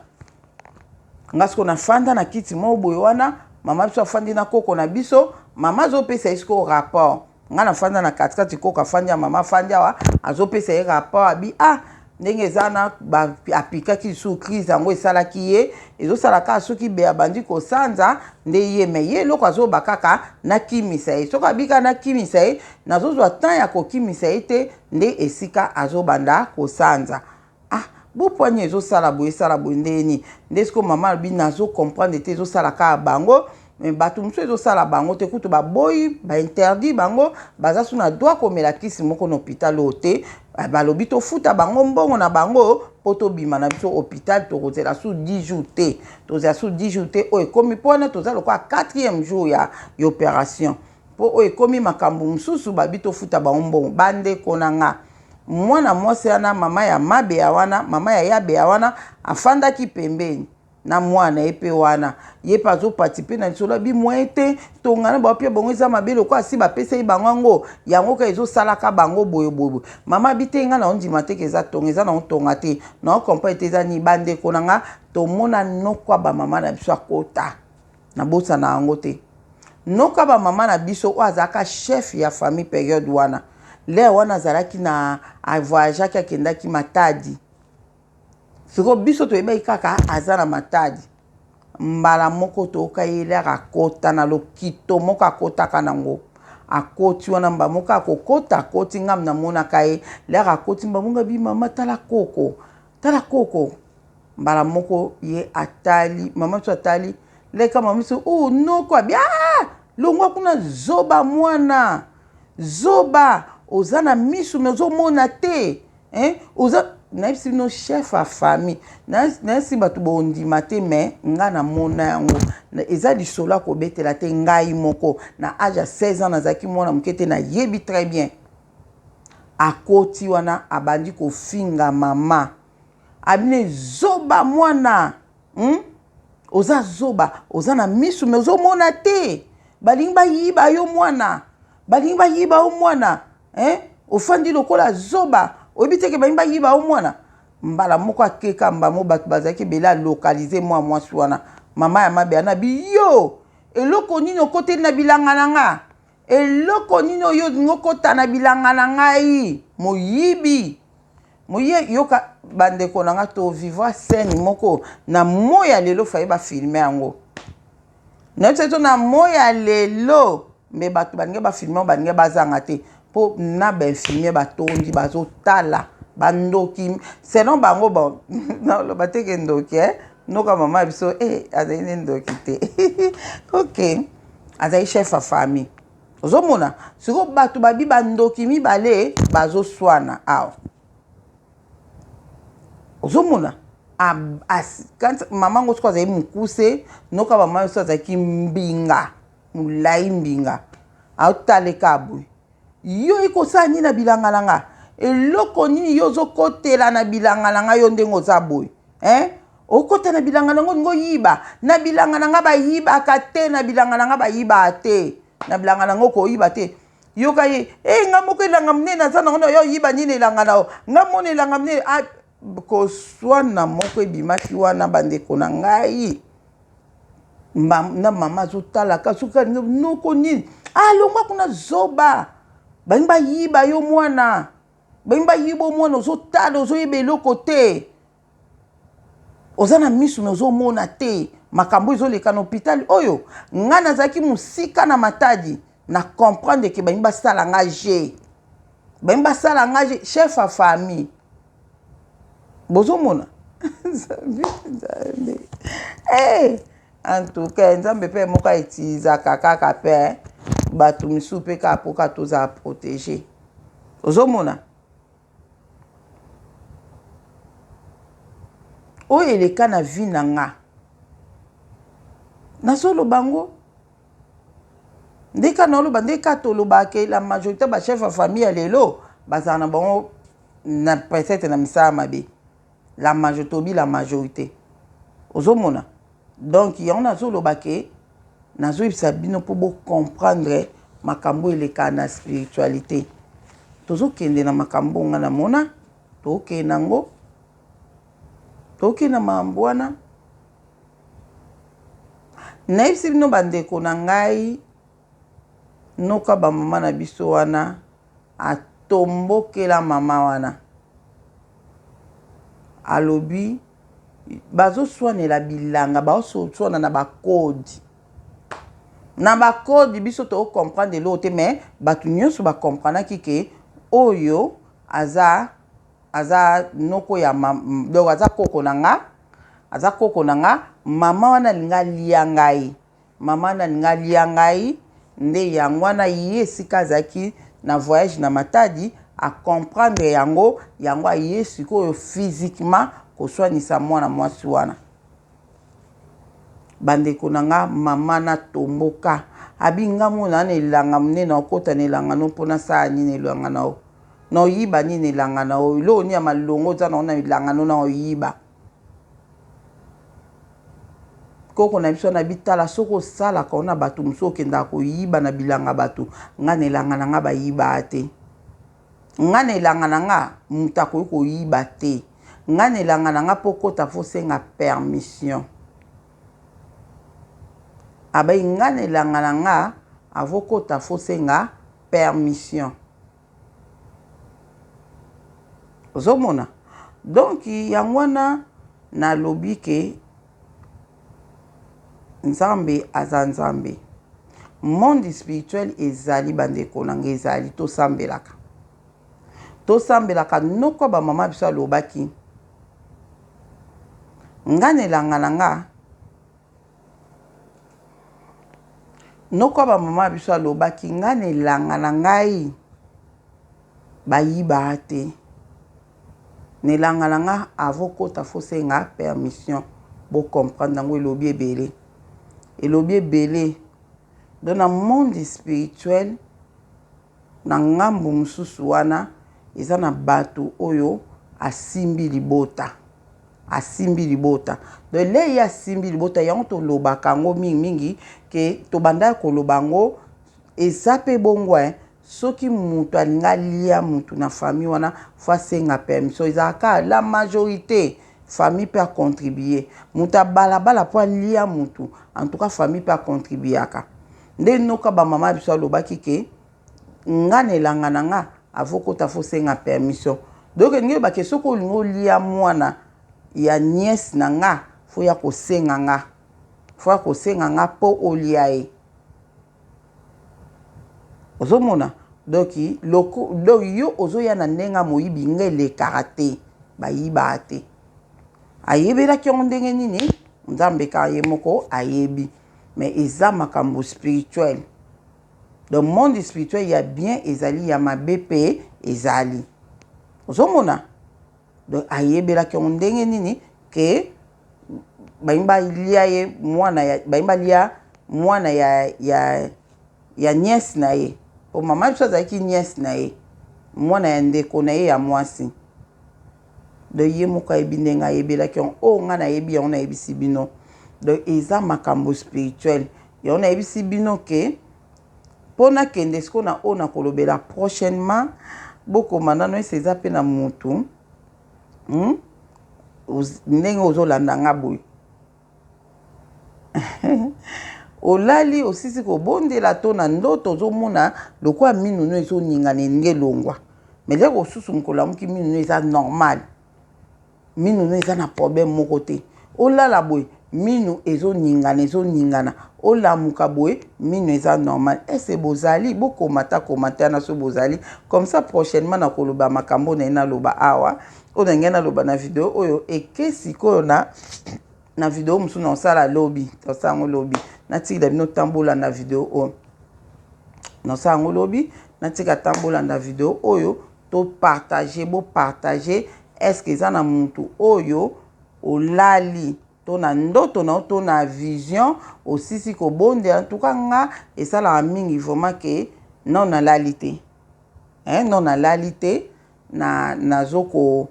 nga siko na fanda na kiti mo boye wana mama biso afandi na koko na biso mama azopesa isiko rapport nga na fanda na katikati koko afandi ya mama afandi awa azopesa ye rapport abi ndenge eza na apikaki su crise yango esalaki ye ezosalaka soki be abandi kosanza nde ye me ye eloko azoba kaka nakimisa ye soki abika nakimisa ye nazozwa temps ya kokimisa ye te nde esika azobanda kosanza bopwani ezosala boye esala boye ndeni nde siko mama alobi nazokomprendre te ezosalaka bango me bato mosusu ezosala bango te kutu baboyi bainterdit bango baza so na droit komela kisi moko na hôpital oyo te balobi tofuta bango mbongo na bango mpo tobima na biso hôpital tokozela su 10 jours te tozela su 10 jours te oyo ekomi mpo wana toza lokola 4e jour ya opération mpo oyo ekomi makambo mosusu babi tofuta bango mbongo bandeko na nga mwana mwasi wana mama ya mabeya wana mama ya yabeya wana afandaki pembeni na mwana ye pe wana ye pe azoparticipe na lisolo abi mwa ete tongana bapia bango eza mabe lokola si bapesa ye bango yango yango ka ezosalaka bango boyeboye mama abi te nga na ondima te ke eza tonga eza na otonga te na okompa ete eza ni bandeko na nga tomona nokwa bamama na biso akota na bosa na yango te nokwa bamama na biso oyo azalaka chef ya famille période wana lere wana azalaki na avoyageaki akendaki Matadi siko biso toyebaki kaka aza na Matadi mbala moko toyoka ye lere akota na lokito moko akotaka nango akoti wana mba moko akokota akoti ngam namonaka ye lere akoti mba monga bi mama tala koko mbala moko ye atali mama biso atali leka mama biso noko abi longwa kuna zoba mwana zoba oza na misu me ozomona te oza nayebisi bino chef ya famille nayebisi bato bondima te me nga namona yango eza lisolo ya kobetela te ngai moko na age ya 16 ans nazalaki mwana moke te nayebi très bien akoti wana abandi kofinga mama abine zoba mwana oza zoba oza na misu me ozomona te balingi bayiba yo mwana ofandi lokola zoba oyebi teke balingi bayiba yo mwana mbala moko akeka mbamo bato bazalaki ebele alokalize mwa mwasi wana mama ya mabe anabi yo eloko nini okoteli na bilanga na nga eloko nini oyo ngokota na bilanga na ngai moyibi yoka bandeko na nga to vivre scène moko na moya lelo faye bafilme yango nayebi na moya lelo me bato balingi bafilme balingi bazanga te mpo na bainfirmier batondi bazotala bandoki selon bango bon naloba teke ndoki noka mama biso azali ne ndoki te ok azali chef ya famille ozomona siko bato babi bandoki mibale bazoswana awa ozomona mama ngo siko azali mokuse noka mama biso azalaki mbinga molai mbinga aotaleka boye yo ekosala nini na bilanga na nga eloko nini yo ozokotela na bilanga na nga yo ndenge oza boye okota na bilanga na ngo ndingo yiba na bilanga na nga bayibaka te na bilanga na nga bayibaka te na bilanga na ngo koyiba te yoka ye nga moko elanga monene aza nango na yo yiba nini elanga na yo nga mona elanga monene koswana moko ebimaki wana bandeko na ngai na mama zotala kasuka noko nini alongwa kuna zoba baimba yiba yo mwana baimba yibo mwana ozotala ozoyeba eloko te oza na misu me ozomona te makambo ezoleka na hôpital oyo nga nazalaki mosika na matadi na comprendre ke baimba sala nga je baimba sala nga je chef à famille bozomona en tout cas nzambe pe moko aitizaka kaka pe bato misu pe kaka po kaka tozala protégé ozomona oyo eleka na vie na nga nazoloba ngo ndeka naoloba ndeka tolobake la majorité bachef ya famille ya lelo bazala na bango na peut-être na misala mabe la majorité la majorité ozomona donc yango nazolobake nazoyebisa bino mpo bocomprendre makambo eleka na spiritualité tozokende na makambo nga na mona tokende nango tokende na makambo wana nayebisi bino bandeko na ngai noka bamama na biso wana atombokela mama wana alobi bazoswanela bilanga bazoswana na bakodi biso tocomprendre elo te mais bato nyonso bacomprendaki ke oyo aza noko ya donc aza koko na nga mama wana alinga lia ngai mama wana alinga lia ngai nde yango wana ye esika azalaki na voyage na matadi acomprendre yango aye sikoyo physiquement koswanisa mwana mwasi wana bandeko na nga mama na tomboka abinga mona na elanga munene okota na elanga no mpona saa nini elanga na o na oyiba nini elanga na o lo ni ya malongo za na elanga no na oyiba koko na biso na bitala soko sala ka ona bato muso kenda koyiba na bilanga bato nga na elanga na nga bayiba te nga na elanga na nga muta koyiba te nga na elanga na nga pokota fo senga permission abai nga na elanga na nga avokota fo senga permission ozomona donc yango wana nalobi ke nzambe aza nzambe monde spirituel ezali bandeko na nga ezali tosambelaka noko bamama biso alobaki nga na elanga na nga noko bamama biso alobaki nga na elanga na ngai bayiba te nelanga na nga avokota fo senga permission bocomprendre yango elobi ebele dans le monde spirituel na ngambo mosusu wana eza na bato oyo asimbi libota donc le asimbi libota yango tolobaka yango mingi ke tobanda koloba ngo eza pe bongo soki mutu alinga lia mutu na famille wana fo asenga permission ezalaka la majorité famille peut contribuer muta balabala po lia mutu en tout cas famille peut contribuer aka nde noka ba mama biso alobaki ke nga na elanga na nga avokota fo senga permission donc ngi ba ke soko lingo lia mwana ya nièce na nga fo ya kosenga nga po olia e ozomona donc yo ozoya na ndenga moyibi ngele karate bayiba te ayebelaki yango ndenge nini nzambe ka ye moko ayebi mais eza makambo spirituel dans le monde spirituel il y a bien ezali ya mabe pe ezali ozomona donc ayebelaki yango ndenge nini ke baimba lia ye mwana ya nièce na ye po mama biso azalaki nièce na ye mwana ya ndeko na ye ya mwasi donc ye moko ayebi ndenge ayebelaki yango oyo nga nayebi yango nayebisi bino donc eza makambo spirituel yango nayebisi bino ke mpo nakende siko na oyo nakolobela prochainement bokoma nano ese eza mpe na mutu ndenge ozolanda nga boye olali osisi kobondela to na ndoto ozomona lokwa minu no ezoningana ndenge longwa mais leko osusu mokolamuki minu no eza normal minu no eza na problème moko te olala boye minu ezoningana olamuka boye minu eza normal ese bozali bokomata komata na so bozali comme ça prochainement na koloba makambo na ina loba awa oyo nge na loba na video oyo ekesi koyo na video musu na osala lobby tosango lobby natika bino tambola na video oyo na osango lobby natika tambola na video oyo to partager est-ce que eza na muntu oyo olali to na ndoto na to na vision osisi kobonde en tout cas nga esalaka mingi vraiment ke non alali te non alali te nazoko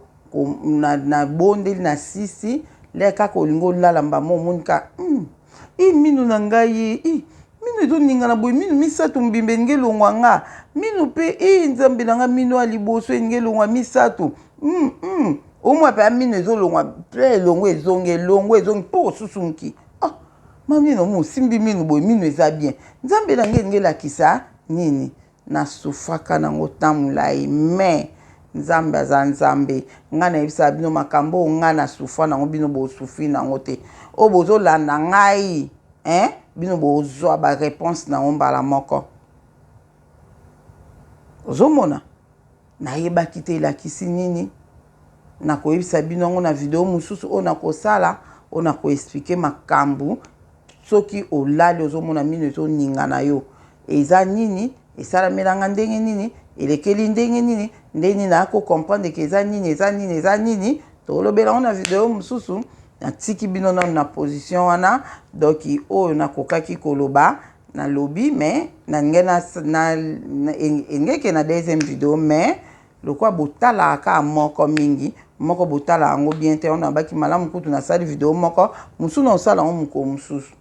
na bondeli na sisi le kaka olingo olala mbama omonika minu na ngai minu ezoningana boye minu misato mbimbe elingi elongwa nga minu mpe nzambe na nga minu aliboso elingi elongwa misato omwa mpe amino ezolongwa mpe elongo ezongi mpo osusu nki mamino mosimbi minu boye minu eza bien nzambe na ngai elingi elakisa nini nasufaka nango tamolai mais nzambe aza nzambe nga nayebisa bino makambo nga nasufa nango bino bosufi nango te oyo bozolanda ngai bino bozwa baréponse nango mbala moko ozomona nayebaki te elakisi nini nakoyebisa bino yango na video mosusu oyo nakosala oyo nakoexplike makambo soki olali ozomona mino ezoningana yo eza nini esalamelanga ndenge nini elekeli ndenge nini ndeni nako comprendre ke eza nini tolobela yango na video mosusu natiki bino nano na position wana donc oyo nakokaki koloba na lobby mais engeke na deuxième video mais lokwa botalaka moko mingi moko botala yango bien te ona baki malamu kutu nasali video moko musu na osala yango moko mosusu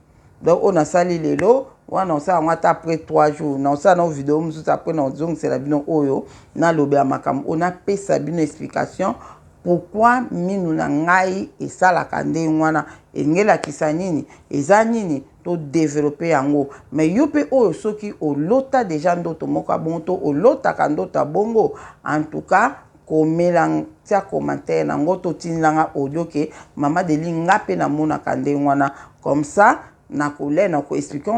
donc on asali lelo wana osala yango ata après 3 jours na osala na video mosusu après na ozongisela bino oyo na lobe ya makambo ona pesa bino explication pourquoi minu na ngai esalaka ndenge wana engelakisa nini eza nini to développer yango mais yo pe oyo soki olota déjà ndoto moko abongo to olotaka ndoto abongo en tout cas komela tia commentaire nango to tinilanga audio ke mama Deli nga pe namonaka ndenge wana comme ça nakole na ko expliquer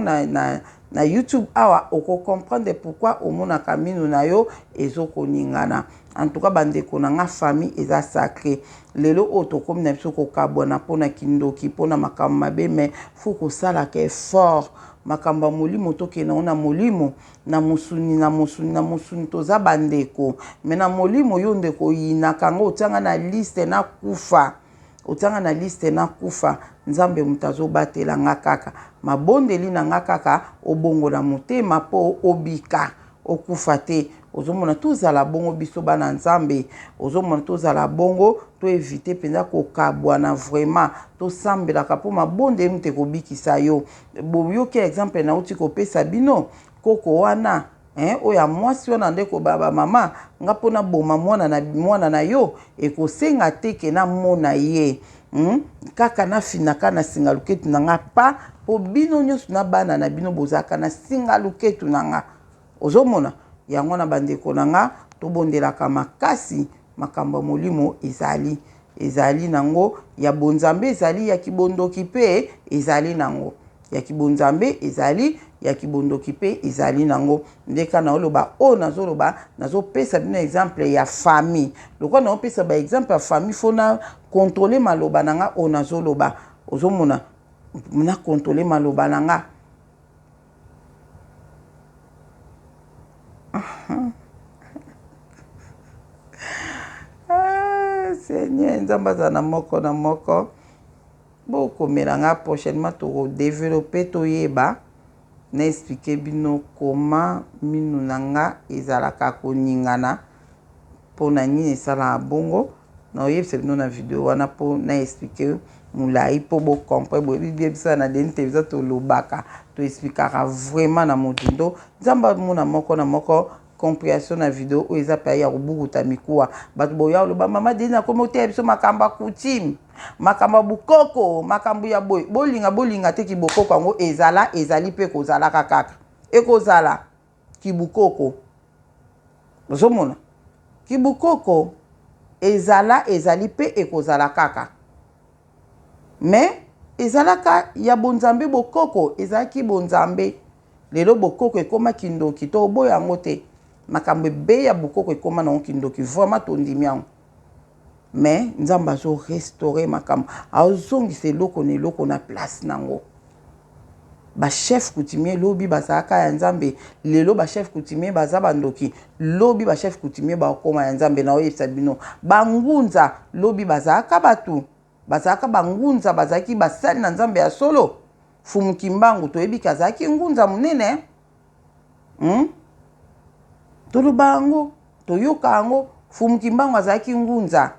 na YouTube awa oko comprendre pourquoi omonaka minu na yo ezokoningana en tout cas bandeko na nga famille eza sacré lelo otokomi na biso kokabwana pona kindoki pona makambo mabe mais faut kosala ke effort makambo molimo tokena na molimo na musuni toza bandeko mais na molimo yo ndeko yinaka ngo otanga na liste na kufa nzambe mutazo batela nga kaka mabondeli na nga kaka obongo na motema po obika okufa te ozomona tozala bongo biso bana nzambe ozomona tozala bongo to éviter penza kokabwana vraiment to sambelaka po mabonde mute kobikisa yo boyoki exemple na uti kopesa bino koko wana oya mwasi wana ndeko baba mama nga pona boma mwana na yo ekosenga teke na mona ye kaka na finaka na singa luketu na nga pa po bino nyonso na bana na bino bozaka na singa luketu na nga ozomona yango na bandeko na nga tobondelaka makasi makambo molimo ezali nango ya bonzambe ezali ya kibondoki pe ezali nango ya kibonzambe ezali ya kibondoki pe ezali nango ndeka na oloba o nazoloba nazopesa bino exemple ya famille lokwa na opesa ba exemple ya famille fona contrôler maloba nanga o nazoloba ozomona na contrôler maloba nanga Seigneur nzamba za na moko bokomela nga prochainement to développer to yeba na expliquer bino comment minu nanga ezalaka koningana pona nini esala bongo na oyebisa bino na video wana po na expliquer mulai po bo comprendre bo bibisa na deni te biza to lobaka to expliquera vraiment na motundo nzamba muna moko compréhension na vidéo oyo eza pa ya kobukuta mikuwa bato boya oloba mama Deline akomi oteya biso makambo ya coutume makambo ya bokoko makambo ya boye bolinga te kibokoko yango ezali mpe kozalaka kaka ekozala kibukoko ozomona kibukoko ezali mpe ekozala kaka mais ezalaka ya bonzambe bokoko ezalaki bonzambe lelo bokoko ekoma kindoki to oboya yango te makambo ebe ya bokoko ekoma nango kindoki vraiment tondimi yango mais nzambe azo restaurer makambo azongisa eloko na eloko na place nango bachef coutumier lobi bazalaka ya nzambe lelo bachef coutumier baza bandoki lobi bachef coutumier bakoma ya nzambe na oyebisa bino bangunza lobi bazalaka bato bazalaka bangunza bazalaki basali na nzambe ya solo fumuki mbangu toyebi kazalaki ngunza monene toloba yango toyoka yango fumuki mbangu azalaki ngunza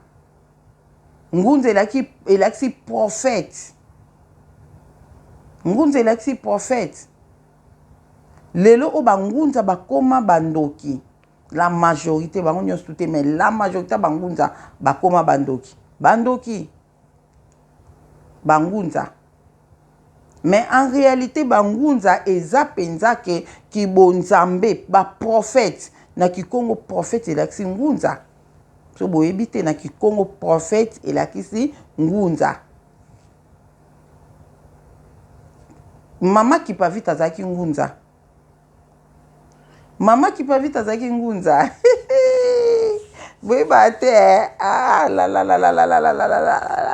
elakisi prophète ngunza elakisi prophète lelo o bangunza bakoma bandoki la majorité bango nyonso tout mais la majorité bangunza bakoma bandoki bangunza mais en réalité bangunza eza penza ke kibonzambe ba prophète na kikongo prophète elakisi ngunza so boyebi te na kikongo prophète elakisi ngunza mama Kipavita azalaki ngunza boyeba te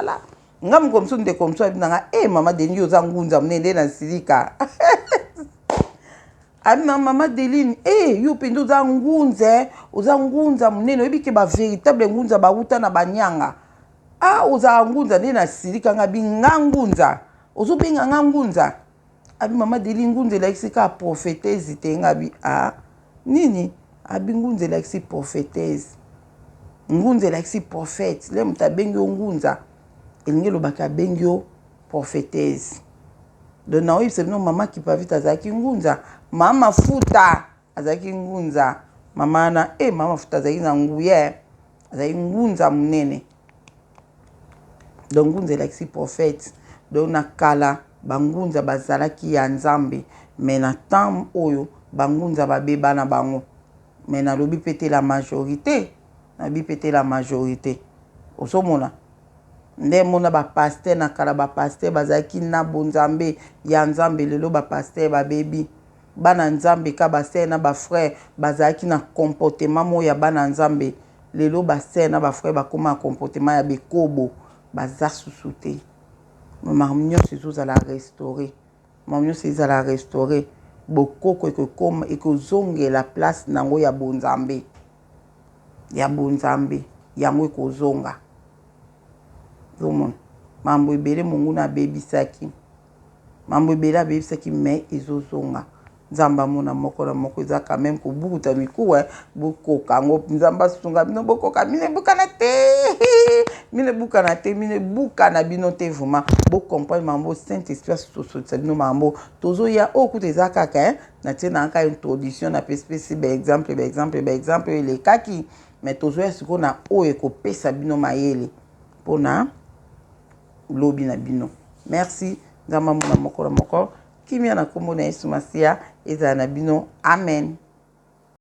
la nga mokomso ndeko moso abi nanga mama Deline oza ngunza monene na silika abi na mama Deline yo mpenza oza ngunza monene oyebi ke bavéritable ngunza bauta na banyanga ozala ngunza nde na silika nga bi nga ngunza ozobenga nga ngunza abi mama Deline ngunza elakisi ka prophétese te nga bi nini abi ngunza elakisi prophétese ngunza elakisi prophète le moto abengi yo ngunza elingi elobaka abengi yo prophétese donc na oyebisa bino mama Kipavita azalaki ngunza mama Futa azalaki ngunza mama na mama Futa azalaki na nguye azalaki ngunza monene donc ngunza elakisi prophète donc na kala bangunza bazalaki ya nzambe mais na temps oyo bangunza babeba na bango mais nalobi pete la majorité osomona nde mona bapaster na kala bapaster bazalaki na bonzambe ya nzambe lelo bapaster babebi bana nzambe ka baser na bafrère bazalaki na comportement mo ya bana nzambe lelo baser na bafrère bakoma na comportement ya bekobo baza susu te makambo nyonso ezozala restauré bokoko ekozongela place nango ya bonzambe yango ekozonga zomona mambo ebele monguna abebisaki mais ezozonga nzambe amona moko na moko eza quand même kobukuta mikuwa bokoka yango nzambe asunga bino bokoka mine buka na bino te vraiment bocomprendre mambo saint esprit sosotisa bino mambo tozoya okuta eza kaka na tie na nka introduction na pespesi baexemple elekaki mais tozoya sikoyo na oyo ekopesa bino mayele mpona lobi na bino merci nzambe amona moko na moko kimia na kombo na Yesu Masiya ezala na bino amen.